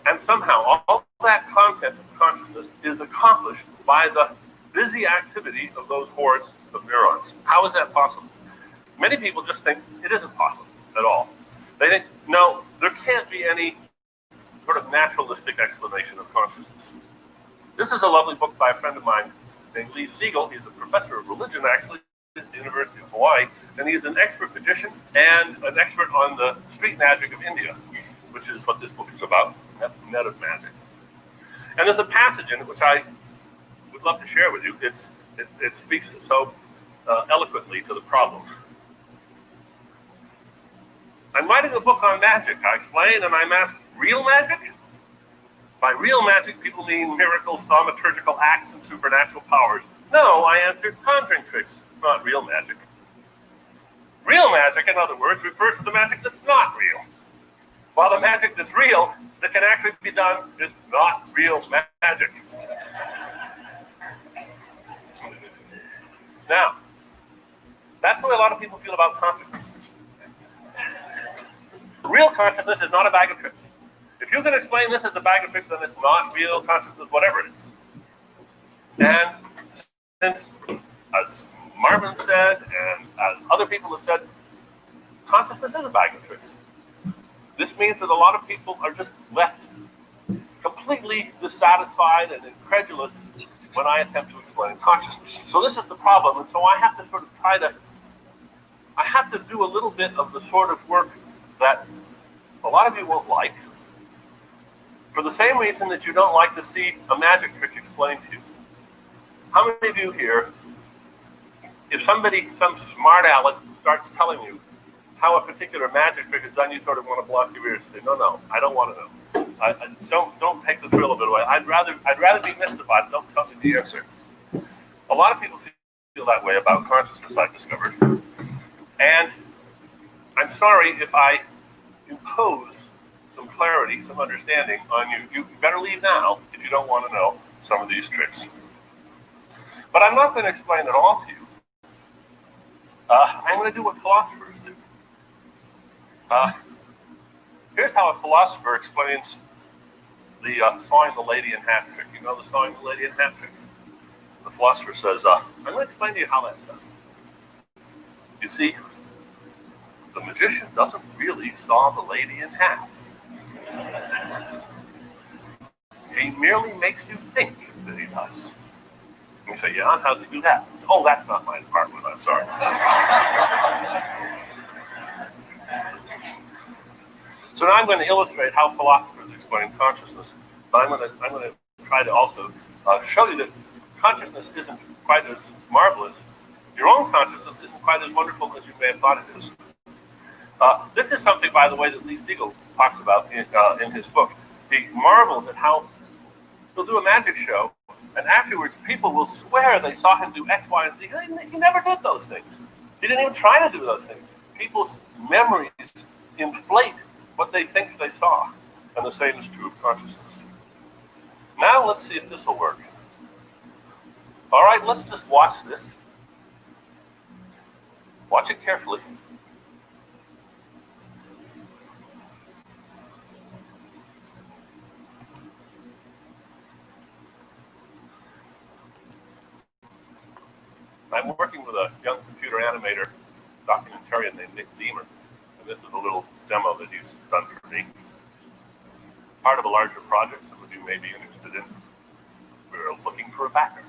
and somehow all that content of consciousness is accomplished by the busy activity of those hordes of neurons. How is that possible? Many people just think it isn't possible at all. They think, no, there can't be any sort of naturalistic explanation of consciousness. This is a lovely book by a friend of mine named Lee Siegel. He's a professor of religion, actually, at the University of Hawaii, and he's an expert magician and an expert on the street magic of India, which is what this book is about, net of magic. And there's a passage in it which I would love to share with you. It speaks so eloquently to the problem. I'm writing a book on magic, I explain, and I'm asked, real magic? By real magic, people mean miracles, thaumaturgical acts, and supernatural powers. No, I answered, conjuring tricks, not real magic. Real magic, in other words, refers to the magic that's not real. While the magic that's real, that can actually be done, is not real magic. Now, that's the way a lot of people feel about consciousness. Real consciousness is not a bag of tricks. If you can explain this as a bag of tricks, then it's not real consciousness, whatever it is. And since, as Marvin said, and as other people have said, consciousness is a bag of tricks. This means that a lot of people are just left completely dissatisfied and incredulous when I attempt to explain consciousness. So this is the problem, and so I have to sort of I have to do a little bit of the sort of work that a lot of you won't like, for the same reason that you don't like to see a magic trick explained to you. How many of you here, if some smart aleck starts telling you how a particular magic trick is done, you sort of want to block your ears and say, no, I don't want to know. Don't take the thrill of it away. I'd rather be mystified. Don't tell me the answer. A lot of people feel that way about consciousness, I've discovered. And I'm sorry if I impose some clarity, some understanding on you. You better leave now if you don't want to know some of these tricks. But I'm not going to explain it all to you. I'm going to do what philosophers do. Here's how a philosopher explains the sawing the lady in half trick. You know the sawing the lady in half trick? The philosopher says, I'm going to explain to you how that's done. You see, the magician doesn't really saw the lady in half. He merely makes you think that he does. And you say, yeah, how does he do that? Say, oh, that's not my department, I'm sorry. So now I'm going to illustrate how philosophers explain consciousness, but I'm going to try to also show you that consciousness isn't quite as marvelous. Your own consciousness isn't quite as wonderful as you may have thought it is. This is something, by the way, that Lee Siegel talks about in his book. He marvels at how he'll do a magic show, and afterwards people will swear they saw him do X, Y, and Z. He never did those things. He didn't even try to do those things. People's memories inflate what they think they saw, and the same is true of consciousness. Now let's see if this will work. All right, let's just watch this. Watch it carefully. I'm working with a young computer animator, documentarian named Nick Deemer, and this is a little demo that he's done for me. Part of a larger project some of you may be interested in. We're looking for a backer.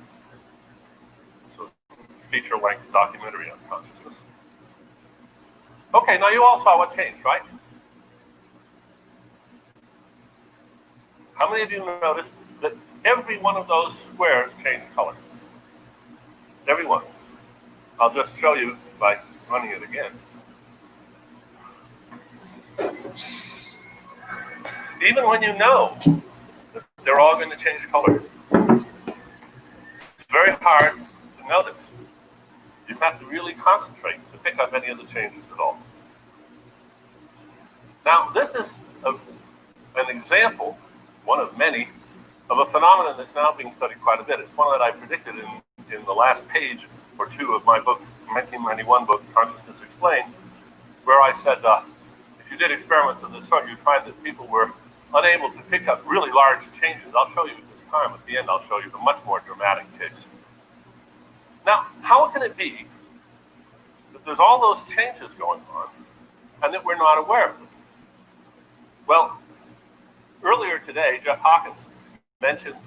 It's a feature-length documentary on consciousness. Okay, now you all saw what changed, right? How many of you noticed that every one of those squares changed color? Every one. I'll just show you by running it again. Even when you know that they're all going to change color, it's very hard to notice. You have to really concentrate to pick up any of the changes at all. Now, this is an example, one of many, of a phenomenon that's now being studied quite a bit. It's one that I predicted in the last page or two of my book, 1991 book, Consciousness Explained, where I said, if if you did experiments of this sort, you'd find that people were unable to pick up really large changes. I'll show you at this time. At the end, I'll show you the much more dramatic case. Now, how can it be that there's all those changes going on and that we're not aware of them? Well, earlier today, Jeff Hawkins mentioned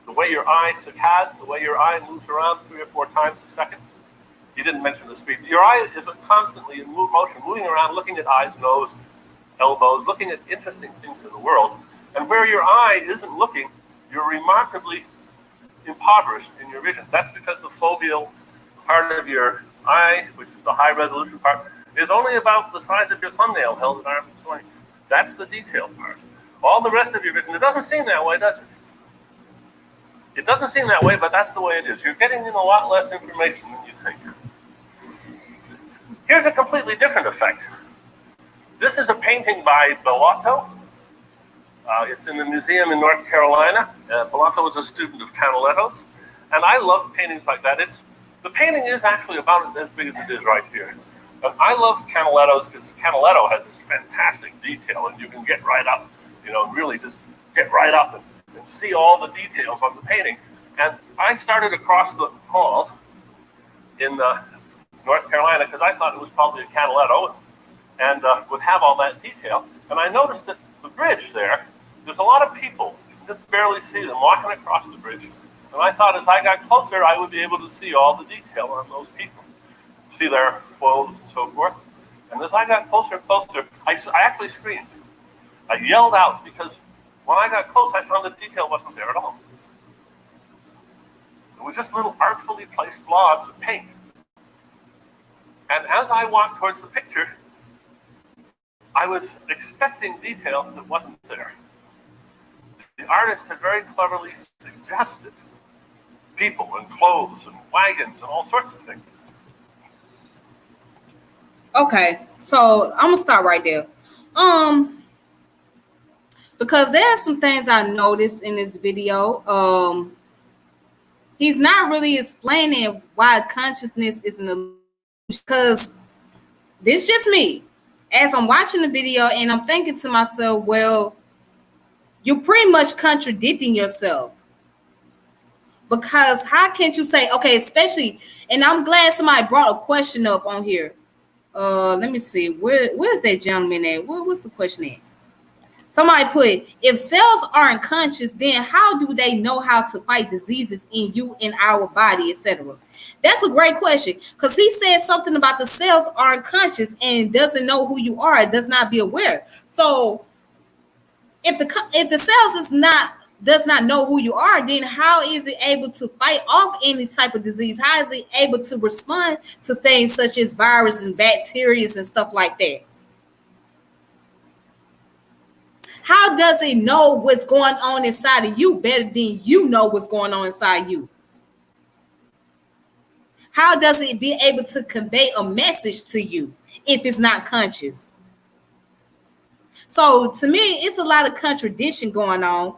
the way your eye saccades, the way your eye moves around 3 or 4 times a second. He didn't mention the speed. Your eye is constantly in motion, moving around, looking at eyes, nose, elbows, looking at interesting things in the world. And where your eye isn't looking, you're remarkably impoverished in your vision. That's because the foveal part of your eye, which is the high resolution part, is only about the size of your thumbnail held at arm's length. That's the detailed part. All the rest of your vision, it doesn't seem that way, does it? It doesn't seem that way, but that's the way it is. You're getting in a lot less information than you think. Here's a completely different effect. This is a painting by Bellotto. It's in the museum in North Carolina. Bellotto was a student of Canaletto's, and I love paintings like that. The painting is actually about as big as it is right here. And I love Canaletto's because Canaletto has this fantastic detail, and you can get right up, really just get right up and see all the details on the painting. And I started across the hall in North Carolina because I thought it was probably a Canaletto and would have all that detail. And I noticed that the bridge there's a lot of people. You can just barely see them walking across the bridge. And I thought as I got closer, I would be able to see all the detail on those people, see their clothes and so forth. And as I got closer and closer, I actually screamed. I yelled out because when I got close, I found the detail wasn't there at all. It was just little artfully placed blobs of paint. And as I walked towards the picture, I was expecting detail that wasn't there. The artist had very cleverly suggested people and clothes and wagons and all sorts of things. Okay, so I'm gonna start right there. Because there are some things I noticed in this video. He's not really explaining why consciousness is an illusion. Because this is just me. As I'm watching the video and I'm thinking to myself, well, you're pretty much contradicting yourself. Because how can't you say, okay, especially, and I'm glad somebody brought a question up on here. Let me see, where's that gentleman at? What's the question at? Somebody put, if cells aren't conscious, then how do they know how to fight diseases in you, in our body, etc.? That's a great question, because he said something about the cells aren't conscious and doesn't know who you are, does not be aware. So if the cells does not know who you are, then how is it able to fight off any type of disease? How is it able to respond to things such as viruses and bacteria and stuff like that? How does it know what's going on inside of you better than you know what's going on inside you? How does it be able to convey a message to you if it's not conscious? So to me, it's a lot of contradiction going on.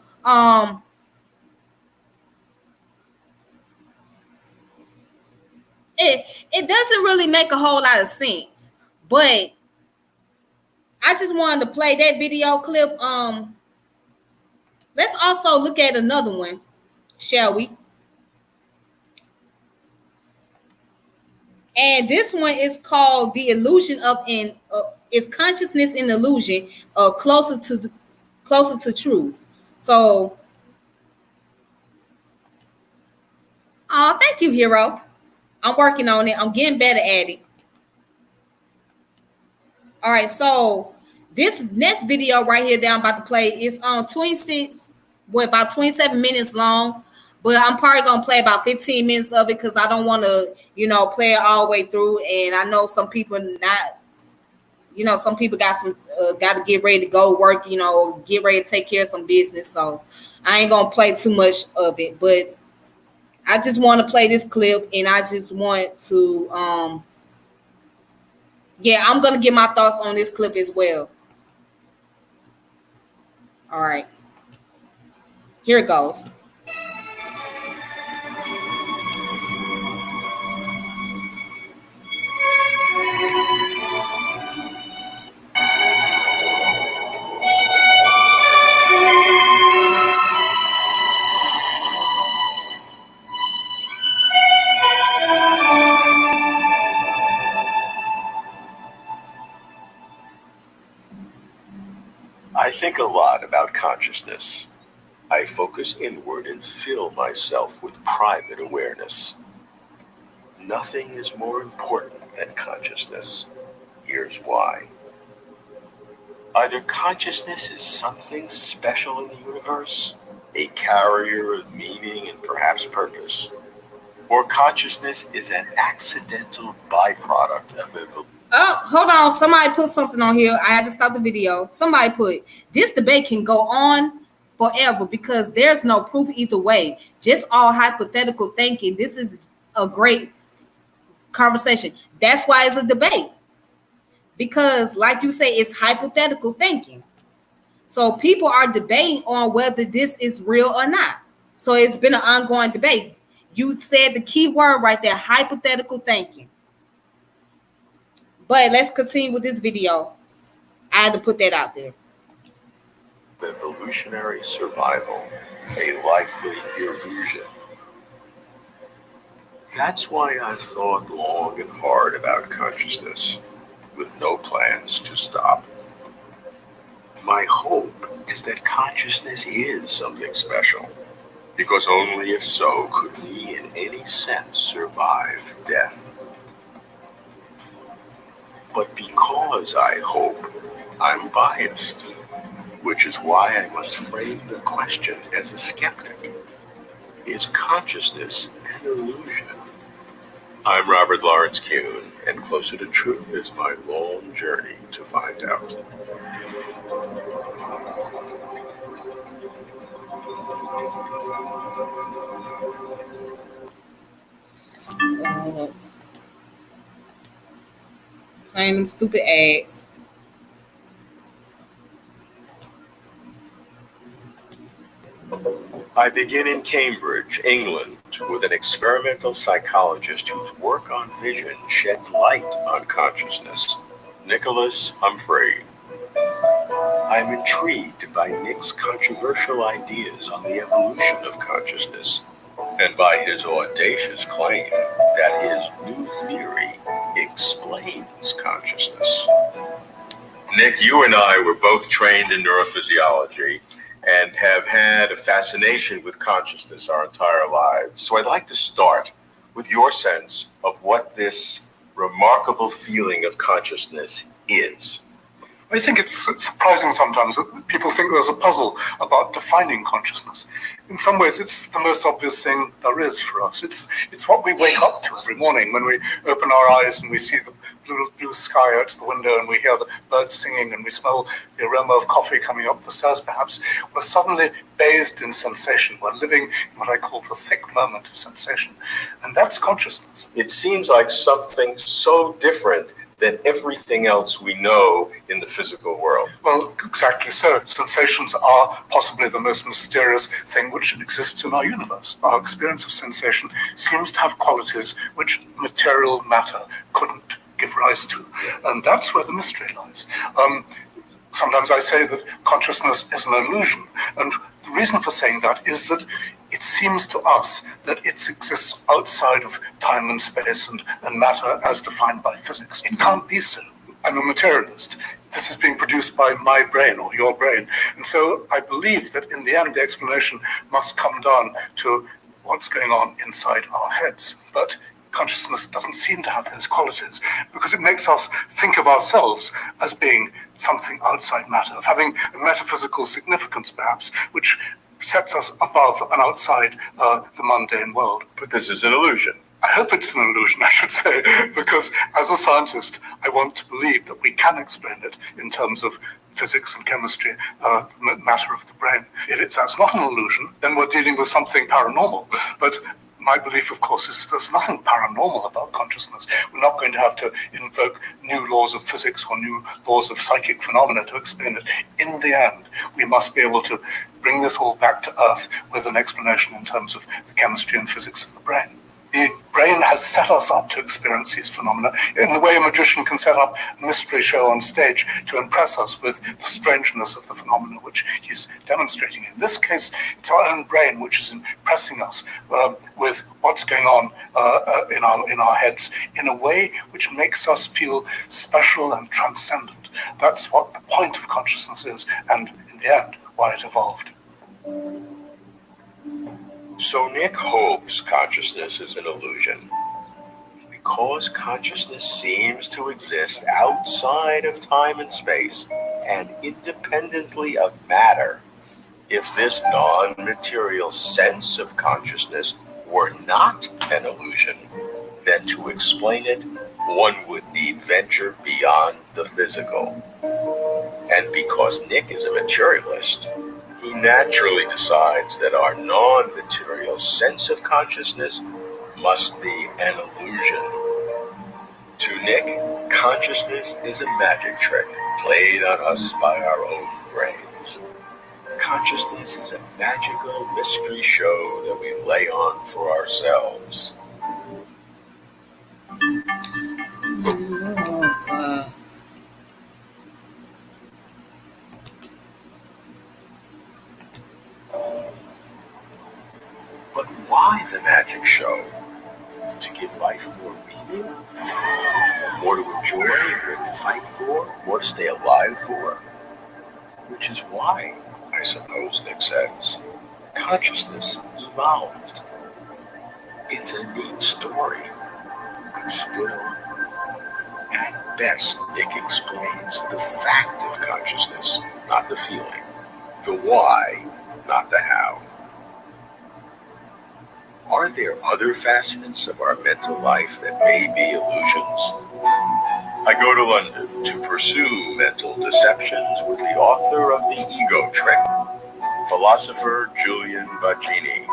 It doesn't really make a whole lot of sense, but I just wanted to play that video clip. Let's also look at another one, shall we? And this one is called "The Illusion of Is Consciousness an Illusion? Closer to Truth." So, thank you, Hero. I'm working on it. I'm getting better at it. All right, so this next video right here that I'm about to play is on about 27 minutes long, but I'm probably gonna play about 15 minutes of it because I don't want to, play it all the way through. And I know some people some people got to get ready to go work, get ready to take care of some business. So I ain't gonna play too much of it, but I just want to play this clip, and I just want to, I'm gonna get my thoughts on this clip as well. All right, here it goes. I think a lot about consciousness. I focus inward and fill myself with private awareness. Nothing is more important than consciousness. Here's why. Either consciousness is something special in the universe, a carrier of meaning and perhaps purpose, or consciousness is an accidental byproduct of evolution. Oh, hold on. Somebody put something on here. I had to stop the video. Somebody put, this debate can go on forever because there's no proof either way. Just all hypothetical thinking. This is a great conversation. That's why it's a debate. Because, like you say, it's hypothetical thinking. So people are debating on whether this is real or not. So it's been an ongoing debate. You said the key word right there, hypothetical thinking. But let's continue with this video. I had to put that out there. Evolutionary survival, a likely illusion. That's why I've thought long and hard about consciousness, with no plans to stop. My hope is that consciousness is something special, because only if so could we in any sense survive death. But because I hope, I'm biased, which is why I must frame the question as a skeptic. Is consciousness an illusion? I'm Robert Lawrence Kuhn, and Closer to Truth is my long journey to find out. Playing them stupid ads. I begin in Cambridge, England, with an experimental psychologist whose work on vision sheds light on consciousness, Nicholas Humphrey. I am intrigued by Nick's controversial ideas on the evolution of consciousness, and by his audacious claim that his new theory explains consciousness. Nick, you and I were both trained in neurophysiology and have had a fascination with consciousness our entire lives. So I'd like to start with your sense of what this remarkable feeling of consciousness is. I think it's surprising sometimes that people think there's a puzzle about defining consciousness. In some ways, it's the most obvious thing there is for us. It's what we wake up to every morning when we open our eyes and we see the blue sky out the window and we hear the birds singing and we smell the aroma of coffee coming up the stairs, perhaps. We're suddenly bathed in sensation. We're living in what I call the thick moment of sensation. And that's consciousness. It seems like something so different than everything else we know in the physical world. Well, exactly so. Sensations are possibly the most mysterious thing which exists in our universe. Our experience of sensation seems to have qualities which material matter couldn't give rise to. And that's where the mystery lies. Sometimes I say that consciousness is an illusion. And the reason for saying that is that it seems to us that it exists outside of time and space and matter as defined by physics. It can't be so. I'm a materialist. This is being produced by my brain or your brain. And so I believe that in the end, the explanation must come down to what's going on inside our heads. But consciousness doesn't seem to have those qualities because it makes us think of ourselves as being something outside matter, of having a metaphysical significance perhaps, which sets us above and outside the mundane world. But this is an illusion. I hope it's an illusion, I should say, because as a scientist, I want to believe that we can explain it in terms of physics and chemistry, the matter of the brain. If that's not an illusion, then we're dealing with something paranormal. But my belief, of course, is there's nothing paranormal about consciousness. We're not going to have to invoke new laws of physics or new laws of psychic phenomena to explain it. In the end, we must be able to bring this all back to Earth with an explanation in terms of the chemistry and physics of the brain. The brain has set us up to experience these phenomena in the way a magician can set up a mystery show on stage to impress us with the strangeness of the phenomena which he's demonstrating. In this case, it's our own brain which is impressing us with what's going on in our heads in a way which makes us feel special and transcendent. That's what the point of consciousness is, and in the end, why it evolved. So Nick hopes consciousness is an illusion. Because consciousness seems to exist outside of time and space and independently of matter, if this non-material sense of consciousness were not an illusion, then to explain it, one would need venture beyond the physical. And because Nick is a materialist, he naturally decides that our non-material sense of consciousness must be an illusion. To Nick, consciousness is a magic trick played on us by our own brains. Consciousness is a magical mystery show that we lay on for ourselves. But why the magic show? To give life more meaning? More to enjoy, more to fight for, more to stay alive for? Which is why, I suppose Nick says, consciousness evolved. It's a neat story, but still, at best, Nick explains the fact of consciousness, not the feeling. The why, not the how. Are there other facets of our mental life that may be illusions? I go to London to pursue mental deceptions with the author of The Ego Trick, philosopher Julian Baggini.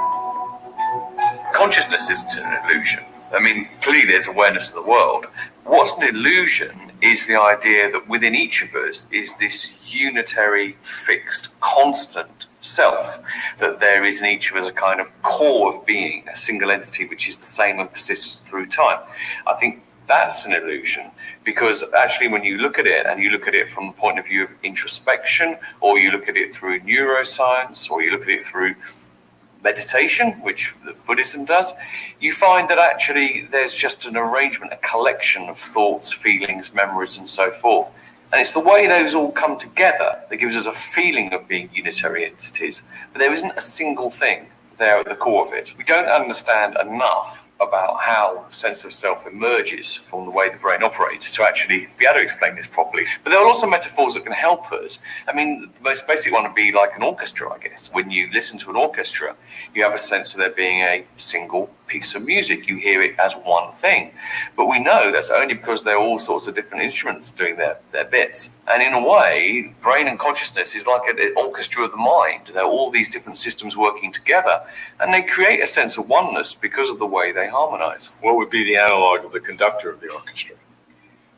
Consciousness isn't an illusion. I mean, clearly there's awareness of the world. What's an illusion is the idea that within each of us is this unitary, fixed, constant self, that there is in each of us a kind of core of being, a single entity which is the same and persists through time. I think that's an illusion, because actually when you look at it, and you look at it from the point of view of introspection, or you look at it through neuroscience, or you look at it through meditation, which Buddhism does, you find that actually there's just an arrangement, a collection of thoughts, feelings, memories, and so forth. And it's the way those all come together that gives us a feeling of being unitary entities. But there isn't a single thing there at the core of it. We don't understand enough about how the sense of self emerges from the way the brain operates to actually be able to explain this properly. But there are also metaphors that can help us. I mean, the most basic one would be like an orchestra, I guess. When you listen to an orchestra, you have a sense of there being a single piece of music. You hear it as one thing. But we know that's only because there are all sorts of different instruments doing their bits. And in a way, brain and consciousness is like an orchestra of the mind. There are all these different systems working together, and they create a sense of oneness because of the way they harmonize. What would be the analog of the conductor of the orchestra?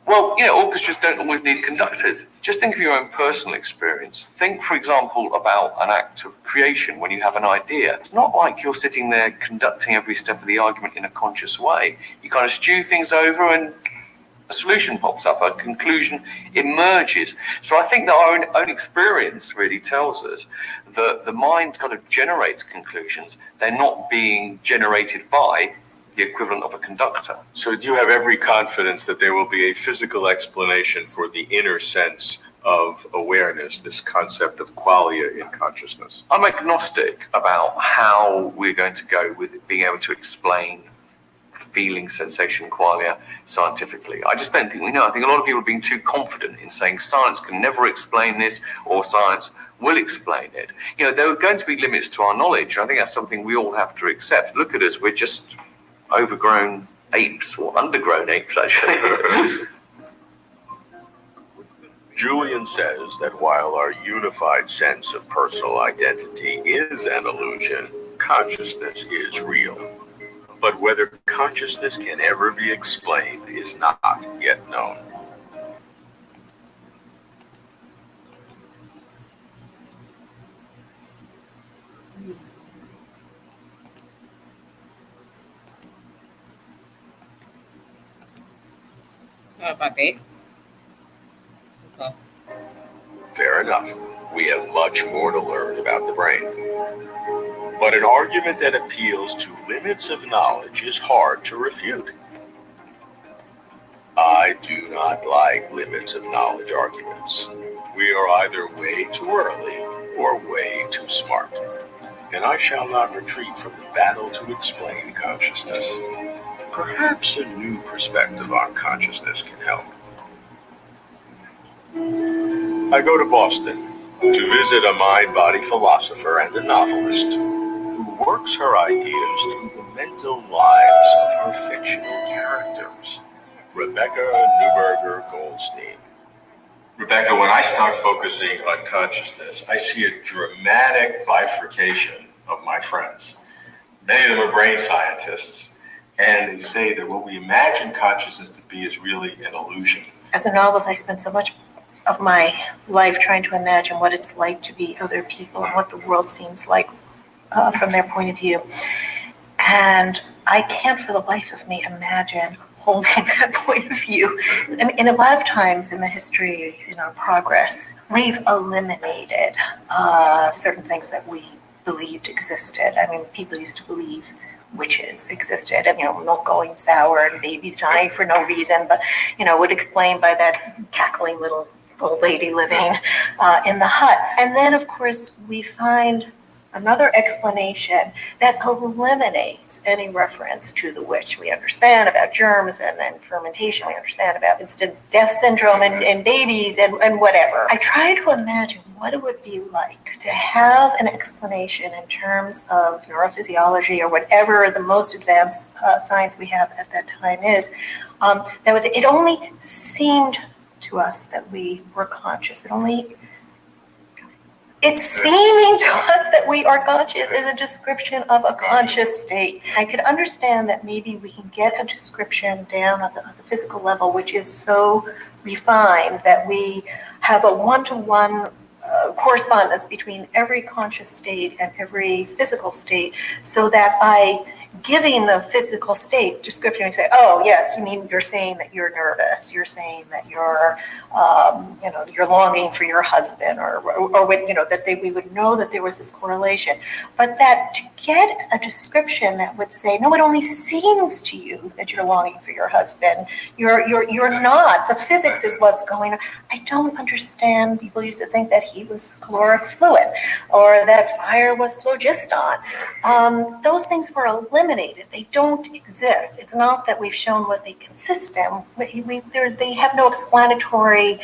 Well, orchestras don't always need conductors. Just think of your own personal experience. Think, for example, about an act of creation when you have an idea. It's not like you're sitting there conducting every step of the argument in a conscious way. You kind of stew things over and a solution pops up, a conclusion emerges. So I think that our own experience really tells us that the mind kind of generates conclusions. They're not being generated by the equivalent of a conductor. So you have every confidence that there will be a physical explanation for the inner sense of awareness, this concept of qualia in consciousness. I'm agnostic about how we're going to go with being able to explain feeling, sensation, qualia scientifically. I just don't think we know. I think a lot of people are being too confident in saying science can never explain this or science will explain it. There are going to be limits to our knowledge. I think that's something we all have to accept. Look at us, we're just overgrown apes, or undergrown apes, actually. Julian says that while our unified sense of personal identity is an illusion, consciousness is real. But whether consciousness can ever be explained is not yet known. How about that? Okay. Fair enough. We have much more to learn about the brain. But an argument that appeals to limits of knowledge is hard to refute. I I do not like limits of knowledge arguments. We are either way too early or way too smart. And I shall not retreat from the battle to explain consciousness. Perhaps a new perspective on consciousness can help. I go to Boston to visit a mind-body philosopher and a novelist who works her ideas through the mental lives of her fictional characters. Rebecca Neuberger Goldstein. Rebecca, when I start focusing on consciousness, I see a dramatic bifurcation of my friends. Many of them are brain scientists, and they say that what we imagine consciousness to be is really an illusion. As a novelist, I spend so much of my life trying to imagine what it's like to be other people and what the world seems like from their point of view. And I can't for the life of me imagine holding that point of view. I mean, and a lot of times in the history, in our progress, we've eliminated certain things that we believed existed. I mean, people used to believe witches existed and, milk going sour and babies dying for no reason, but, would explain by that cackling little old lady living in the hut. And then, of course, we find another explanation that eliminates any reference to the witch. We understand about germs and fermentation. We understand about instant death syndrome in babies and whatever. I try to imagine what it would be like to have an explanation in terms of neurophysiology or whatever the most advanced science we have at that time is. It only seemed to us that we were conscious. It's seeming to us that we are conscious is a description of a conscious state. I could understand that maybe we can get a description down at the physical level, which is so refined that we have a one-to-one correspondence between every conscious state and every physical state, so that by giving the physical state description, we say, oh, yes, you're saying that you're nervous. You're saying that you're, you're longing for your husband, or we would know that there was this correlation. But that to get a description that would say, no, it only seems to you that you're longing for your husband. You're not. The physics is what's going on. I don't understand. People used to think that he was caloric fluid or that fire was phlogiston. Those things were eliminated. They don't exist. It's not that we've shown what they consist in. They have no explanatory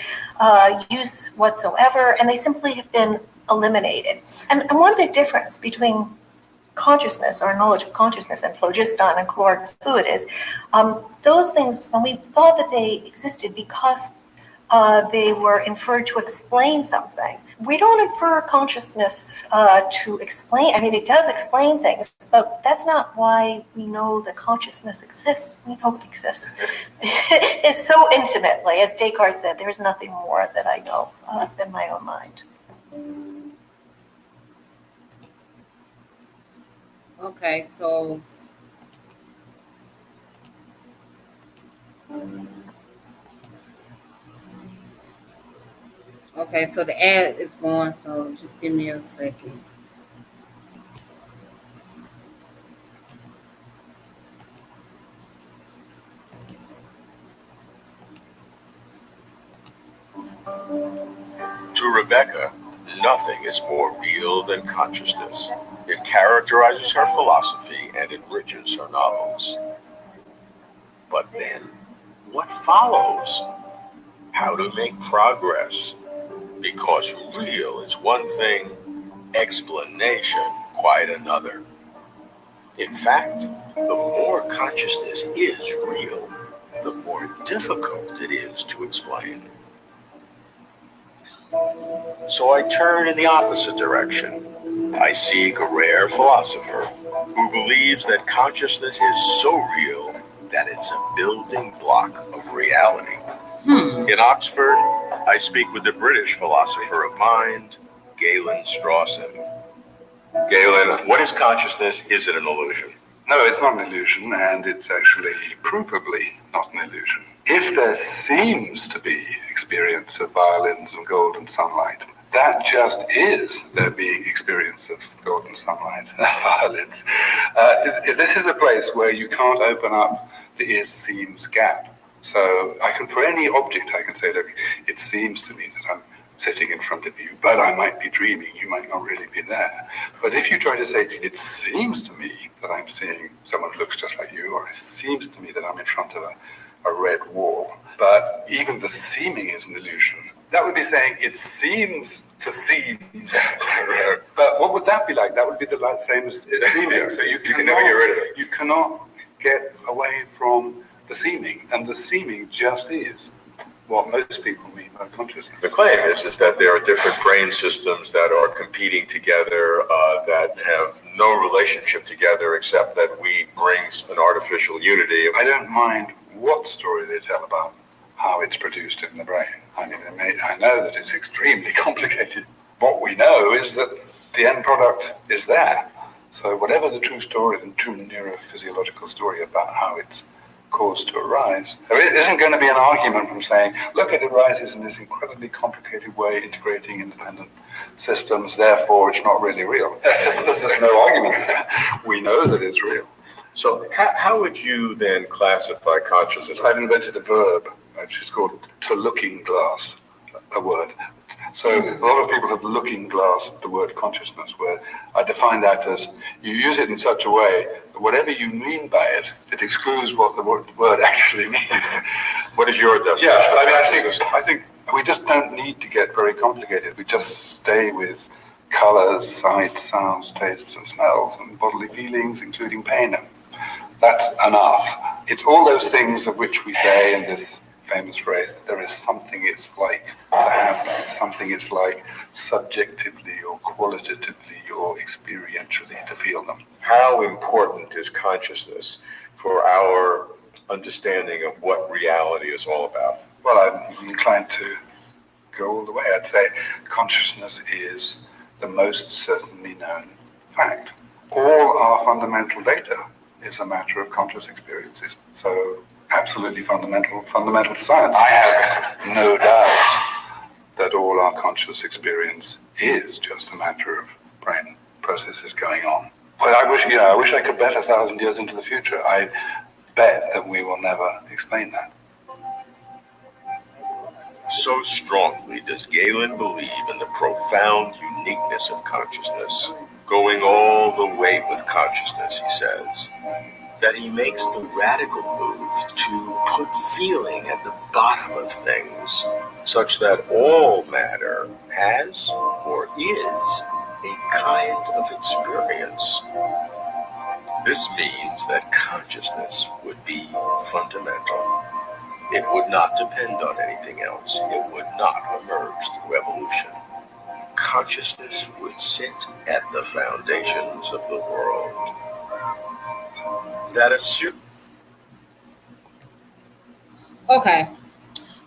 use whatsoever, and they simply have been eliminated. And one big difference between consciousness or knowledge of consciousness and phlogiston and caloric fluid is those things, when we thought that they existed because they were inferred to explain something. We don't infer consciousness to explain. I mean, it does explain things, but that's not why we know that consciousness exists. We know it exists. It's so intimately, as Descartes said, there's nothing more that I know than my own mind. Okay, so the ad is going, so just give me a second. To Rebecca, nothing is more real than consciousness. It characterizes her philosophy and enriches her novels. But then, what follows? How to make progress? Because real is one thing, explanation quite another. In fact, the more consciousness is real, the more difficult it is to explain. So I turn in the opposite direction. I seek a rare philosopher who believes that consciousness is so real that it's a building block of reality. In Oxford, I speak with the British philosopher of mind, Galen Strawson. Galen, what is consciousness? Is it an illusion? No, it's not an illusion, and it's actually provably not an illusion. If there seems to be experience of violins and golden sunlight, that just is there being experience of golden sunlight and violins. If this is a place where you can't open up the is-seems gap, So I can, for any object, I can say, look, it seems to me that I'm sitting in front of you, but I might be dreaming. You might not really be there. But if you try to say, it seems to me that I'm seeing someone who looks just like you, or it seems to me that I'm in front of a red wall, but even the seeming is an illusion. That would be saying, it seems to seem. But what would that be like? That would be the same as seeming. So you can never get rid of it. You cannot get away from the seeming, and the seeming just is what most people mean by consciousness. The claim is that there are different brain systems that are competing together that have no relationship together except that we bring an artificial unity. I don't mind what story they tell about how it's produced in the brain. I mean, I know that it's extremely complicated. What we know is that the end product is there. So whatever the true story, the true neurophysiological story about how it's caused to arise, there isn't going to be an argument from saying, look, it arises in this incredibly complicated way, integrating independent systems, therefore it's not really real. There's just no argument there. We know that it's real. So how would you then classify consciousness? I've invented a verb, which is called to looking glass, a word. So a lot of people have looking glass the word consciousness, where I define that as you use it in such a way that whatever you mean by it, it excludes what the word actually means. What is your definition? Yeah, I think we just don't need to get very complicated. We just stay with colors, sights, sounds, tastes, and smells, and bodily feelings, including pain. And that's enough. It's all those things of which we say in this famous phrase that there is something it's like to have them, something it's like subjectively or qualitatively or experientially to feel them. How important is consciousness for our understanding of what reality is all about? Well, I'm inclined to go all the way. I'd say consciousness is the most certainly known fact. All our fundamental data is a matter of conscious experiences. So absolutely fundamental to science. I have no doubt that all our conscious experience is just a matter of brain processes going on. But I wish I could bet 1,000 years into the future. I bet that we will never explain that. So strongly does Galen believe in the profound uniqueness of consciousness, going all the way with consciousness, he says, that he makes the radical move to put feeling at the bottom of things, such that all matter has or is a kind of experience. This means that consciousness would be fundamental. It would not depend on anything else. It would not emerge through evolution. Consciousness would sit at the foundations of the world. That assumes. Okay,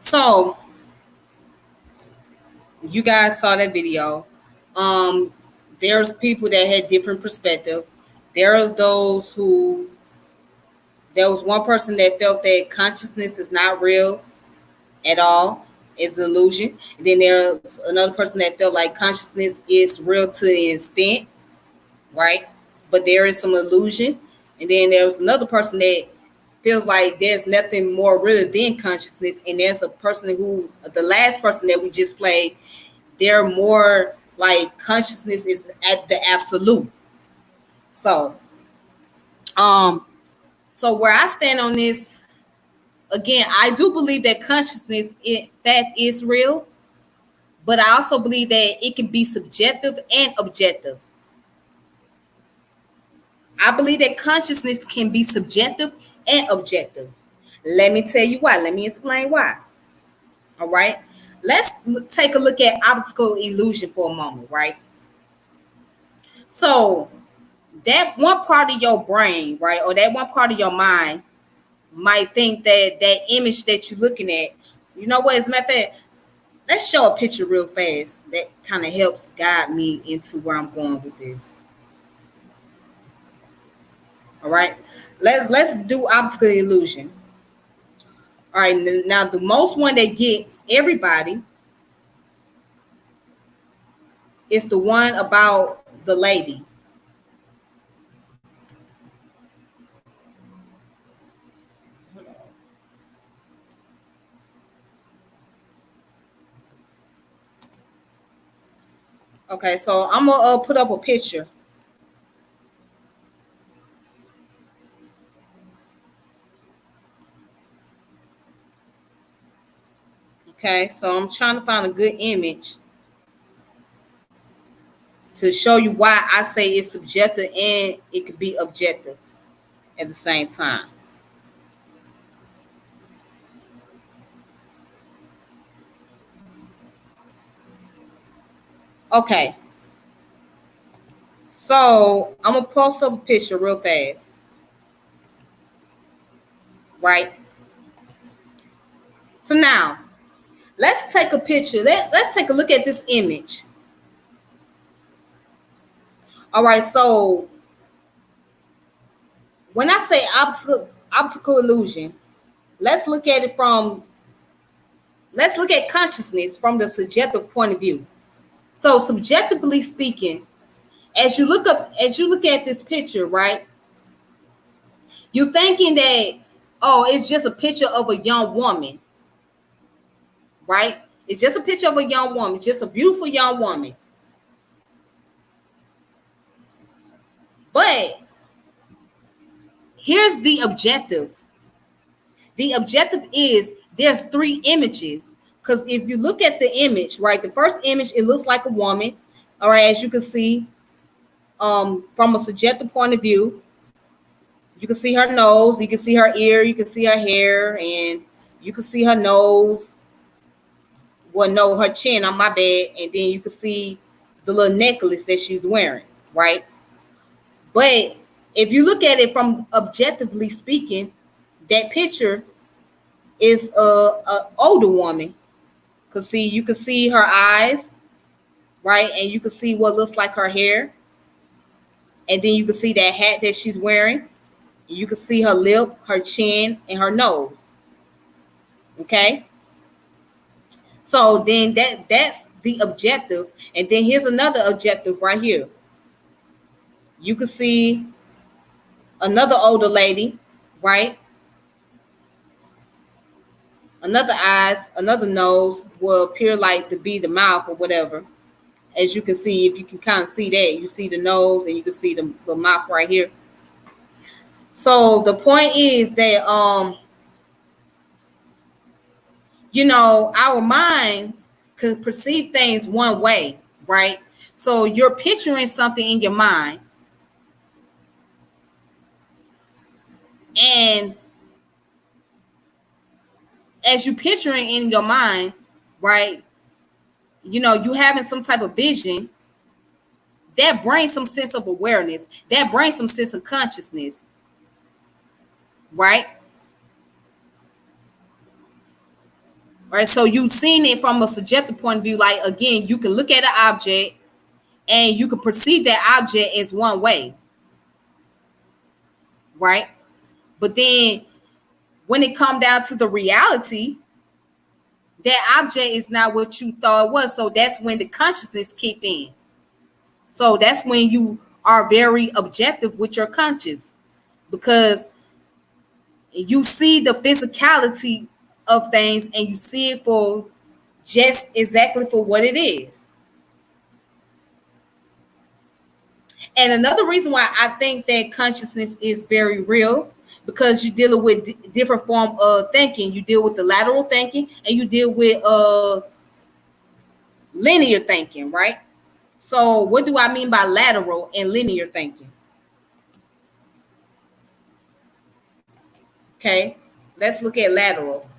so you guys saw that video. There's people that had different perspective. There are those who, there was one person that felt that consciousness is not real at all, it's an illusion. And then there's another person that felt like consciousness is real to an extent, right? But there is some illusion. And then there's another person that feels like there's nothing more real than consciousness. And there's a person who, the last person that we just played, they're more like consciousness is at the absolute. So where I stand on this, again, I do believe that consciousness, in fact, is real. But I also believe that it can be subjective and objective. I believe that consciousness can be subjective and objective. Let me tell you why. Let me explain why. All right. Let's take a look at optical illusion for a moment, right? So that one part of your brain, right, or that one part of your mind might think that that image that you're looking at, you know what, as a matter of fact, let's show a picture real fast that kind of helps guide me into where I'm going with this. All right, let's do optical illusion. All right, now the most one that gets everybody is the one about the lady. Okay, so I'm gonna put up a picture. Okay, so I'm trying to find a good image to show you why I say it's subjective and it could be objective at the same time. Okay, so I'm gonna post up a picture real fast, right? So now, let's take a picture. Let's take a look at this image. All right, so when I say optical illusion, let's look at consciousness from the subjective point of view. So subjectively speaking, as you look at this picture, right? You're thinking that, oh, it's just a picture of a young woman, right? It's just a picture of a young woman, just a beautiful young woman. But here's the objective. The objective is there's 3 images. Because if you look at the image, right, the first image, it looks like a woman. All right, as you can see, from a subjective point of view, you can see her nose, you can see her ear, you can see her hair, and you can see her nose. Well, no, her chin, on my bad, and then you can see the little necklace that she's wearing, right? But if you look at it from objectively speaking, that picture is a older woman. Cause see, you can see her eyes, right? And you can see what looks like her hair. And then you can see that hat that she's wearing. You can see her lip, her chin, and her nose. Okay. So then that's the objective. And then here's another objective right here. You can see another older lady, right? Another eyes, another nose will appear like to be the mouth or whatever. As you can see, if you can kind of see that, you see the nose and you can see the mouth right here. So the point is that, our minds could perceive things one way, right? So you're picturing something in your mind, and as you picturing in your mind, right, you having some type of vision, that brings some sense of awareness, that brings some sense of consciousness, right? Right, so you've seen it from a subjective point of view. Like, again, you can look at an object and you can perceive that object as one way, right? But then when it comes down to the reality, that object is not what you thought it was. So that's when the consciousness kick in. So that's when you are very objective with your conscious, because you see the physicality of things and you see it for just exactly for what it is. And another reason why I think that consciousness is very real, because you're dealing with different form of thinking. You deal with the lateral thinking and you deal with linear thinking, right? So what do I mean by lateral and linear thinking? Okay, let's look at lateral.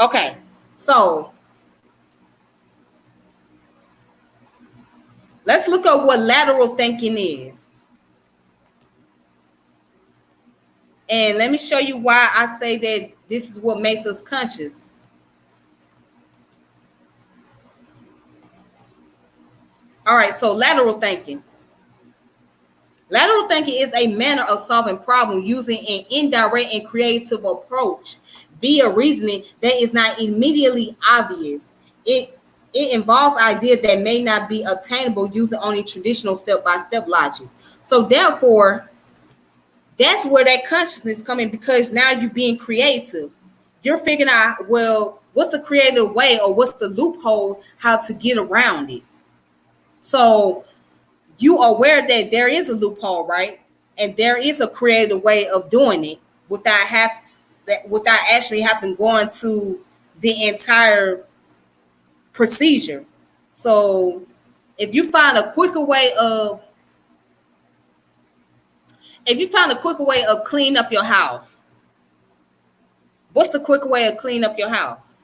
Okay, so let's look at what lateral thinking is. And let me show you why I say that this is what makes us conscious. All right, so lateral thinking. Lateral thinking is a manner of solving problems using an indirect and creative approach via reasoning that is not immediately obvious. It involves ideas that may not be attainable using only traditional step-by-step logic. So therefore, that's where that consciousness comes in, because now you're being creative. You're figuring out, well, what's the creative way, or what's the loophole, how to get around it. So you are aware that there is a loophole, right? And there is a creative way of doing it without actually having gone to the entire procedure. So if you find a quicker way of cleaning up your house, what's the quicker way of cleaning up your house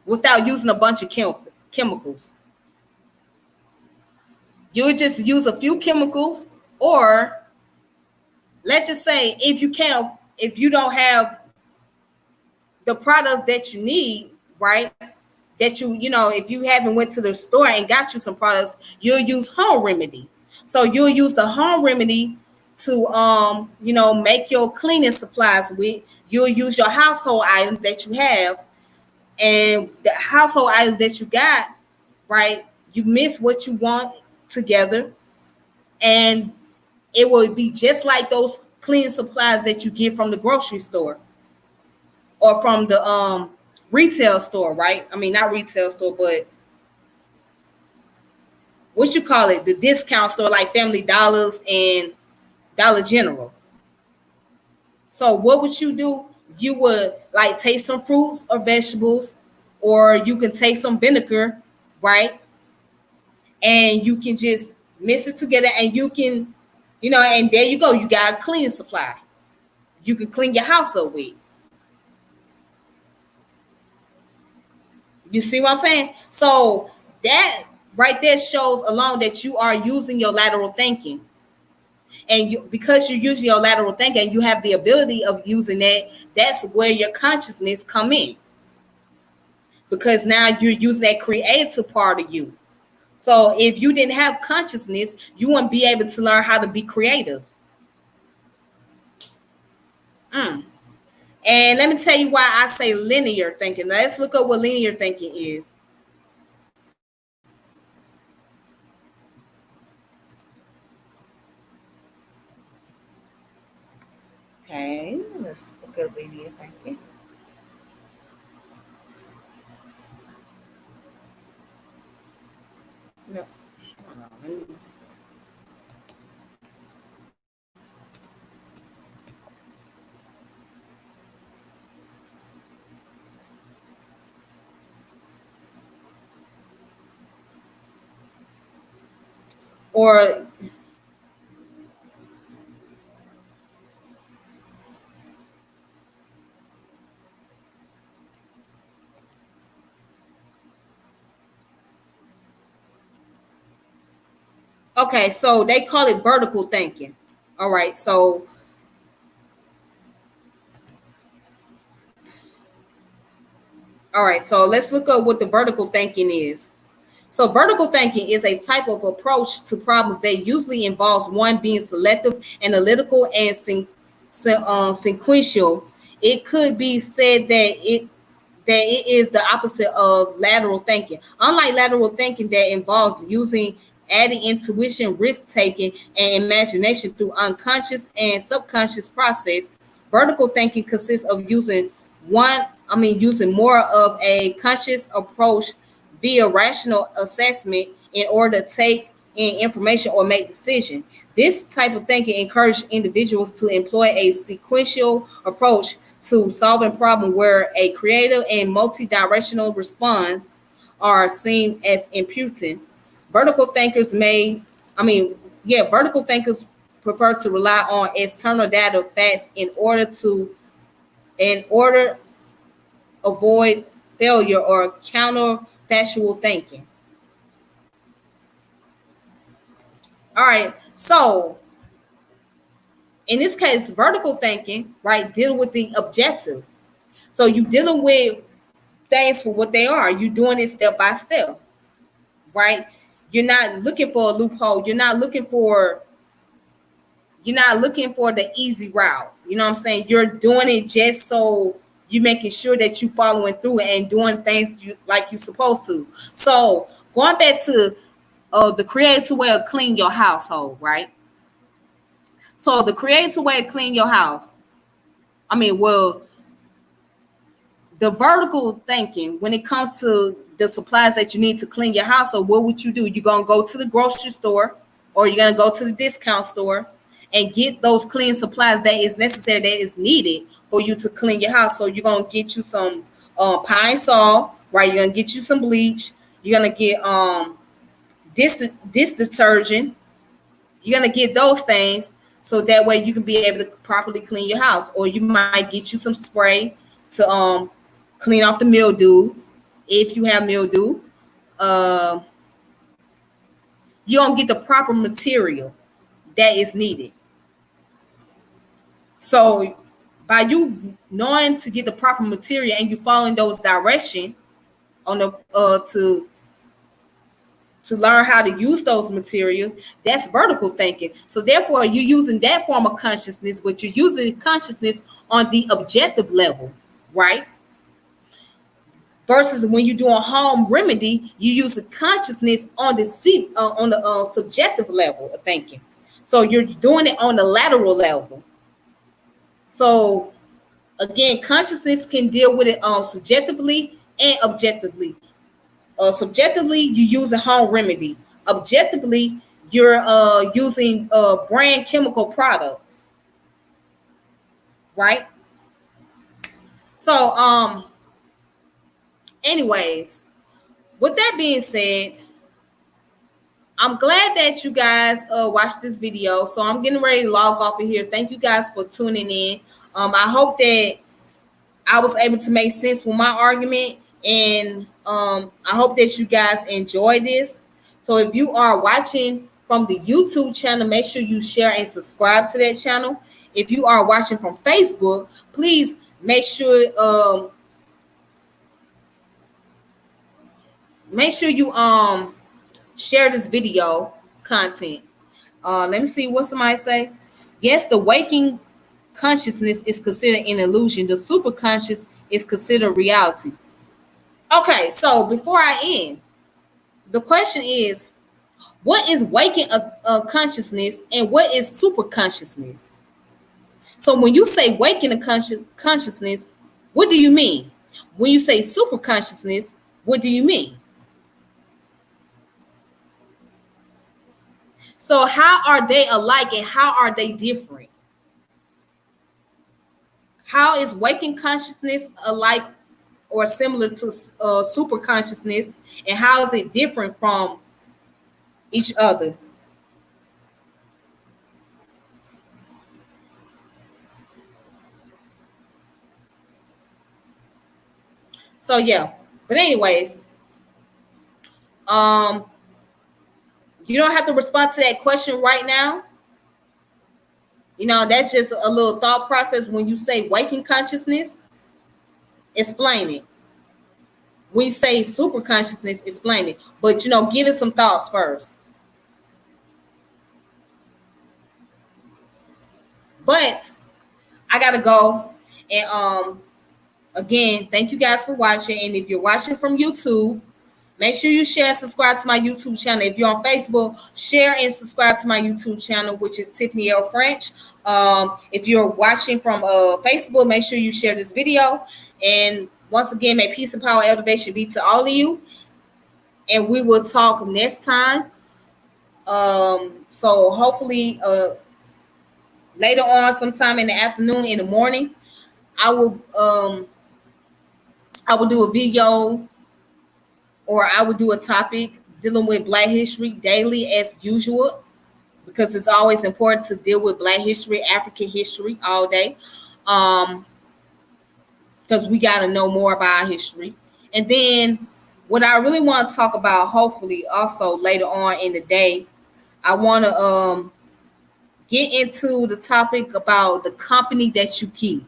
without using a bunch of chemicals? You would just use a few chemicals, or let's just say if you don't have the products that you need, right? That if you haven't went to the store and got you some products, you'll use home remedy. So you'll use the home remedy to make your cleaning supplies with. You'll use your household items that you have, and the household items that you got, right? You mix what you want together, and it will be just like those cleaning supplies that you get from the grocery store or from the retail store, right? I mean, not retail store, but what you call it, the discount store, like Family Dollars and Dollar General. So what would you do? You would like take some fruits or vegetables, or you can take some vinegar, right? And you can just mix it together, and you can, and there you go. You got a cleaning supply. You can clean your house up with. You see what I'm saying? So that right there shows alone that you are using your lateral thinking. And because you're using your lateral thinking, you have the ability of using that. That's where your consciousness come in. Because now you're using that creative part of you. So if you didn't have consciousness, you wouldn't be able to learn how to be creative. And let me tell you why I say linear thinking. Let's look up what linear thinking is. Okay, let's look at linear thinking. No. Or okay, so they call it vertical thinking. All right, so let's look up what the vertical thinking is. So vertical thinking is a type of approach to problems that usually involves one being selective, analytical, and sequential. It could be said that it is the opposite of lateral thinking. Unlike lateral thinking that involves using adding intuition, risk-taking, and imagination through unconscious and subconscious process, vertical thinking consists of using more of a conscious approach via rational assessment in order to take in information or make decisions. This type of thinking encourages individuals to employ a sequential approach to solving problems where a creative and multi-directional response are seen as imputing. Vertical thinkers prefer to rely on external data facts in order avoid failure or counterfactual thinking. All right, so in this case, vertical thinking, right, deal with the objective. So you dealing with things for what they are. You're doing it step by step, right? You're not looking for a loophole. You're not looking for the easy route. You know what I'm saying? You're doing it just so you're making sure that you're following through and doing things like you're supposed to. So going back to the creative way of cleaning your household, right? So the creative way of cleaning your house, the vertical thinking when it comes to the supplies that you need to clean your house, or what would you do? You're going to go to the grocery store, or you're going to go to the discount store and get those clean supplies that is necessary, that is needed for you to clean your house. So you're going to get you some pine sol, right? You're going to get you some bleach. You're going to get this detergent. You're going to get those things so that way you can be able to properly clean your house. Or you might get you some spray to clean off the mildew. If you have mildew, you don't get the proper material that is needed. So by you knowing to get the proper material and you following those directions on the to learn how to use those materials, that's vertical thinking. So therefore, you're using that form of consciousness, but you're using consciousness on the objective level, right? Versus when you're doing home remedy, you use the consciousness on the subjective level of thinking. So you're doing it on the lateral level. So again, consciousness can deal with it subjectively and objectively. Subjectively, you're using home remedy. Objectively, you're using brand chemical products, right? So anyways, with that being said, I'm glad that you guys watched this video. So I'm getting ready to log off of here. Thank you guys for tuning in. I hope that I was able to make sense with my argument, and I hope that you guys enjoy this. So if you are watching from the YouTube channel, make sure you share and subscribe to that channel. If you are watching from Facebook, please make sure you share this video content. Let me see what somebody say. Yes, the waking consciousness is considered an illusion. The superconscious is considered reality. Okay, so before I end, the question is, what is waking a consciousness and what is super consciousness? So when you say waking a consciousness, what do you mean? When you say super consciousness, what do you mean? So how are they alike and how are they different? How is waking consciousness alike or similar to super consciousness, and how is it different from each other? So yeah, but anyways, you don't have to respond to that question right now. You know, that's just a little thought process. When you say waking consciousness, explain it. When you say super consciousness, explain it. But, you know, give it some thoughts first. But I got to go. And again, thank you guys for watching. And if you're watching from YouTube, make sure you share and subscribe to my YouTube channel. If you're on Facebook, share and subscribe to my YouTube channel, which is Tiffany L. French. If you're watching from Facebook, make sure you share this video. And once again, may peace and power elevation be to all of you. And we will talk next time. So hopefully later on, sometime in the afternoon, in the morning, I will do a video, or I would do a topic dealing with Black history daily as usual, because it's always important to deal with Black history, African history all day, because we got to know more about our history. And then what I really want to talk about, hopefully also later on in the day, I want to get into the topic about the company that you keep.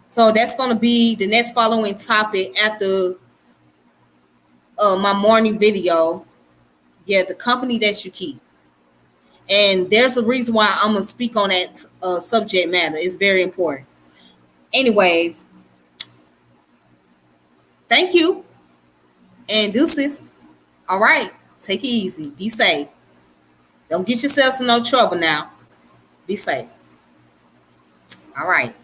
So that's going to be the next following topic after my morning video. Yeah, the company that you keep. And there's a reason why I'm going to speak on that subject matter. It's very important. Anyways, thank you. And deuces. All right. Take it easy. Be safe. Don't get yourselves in no trouble now. Be safe. All right.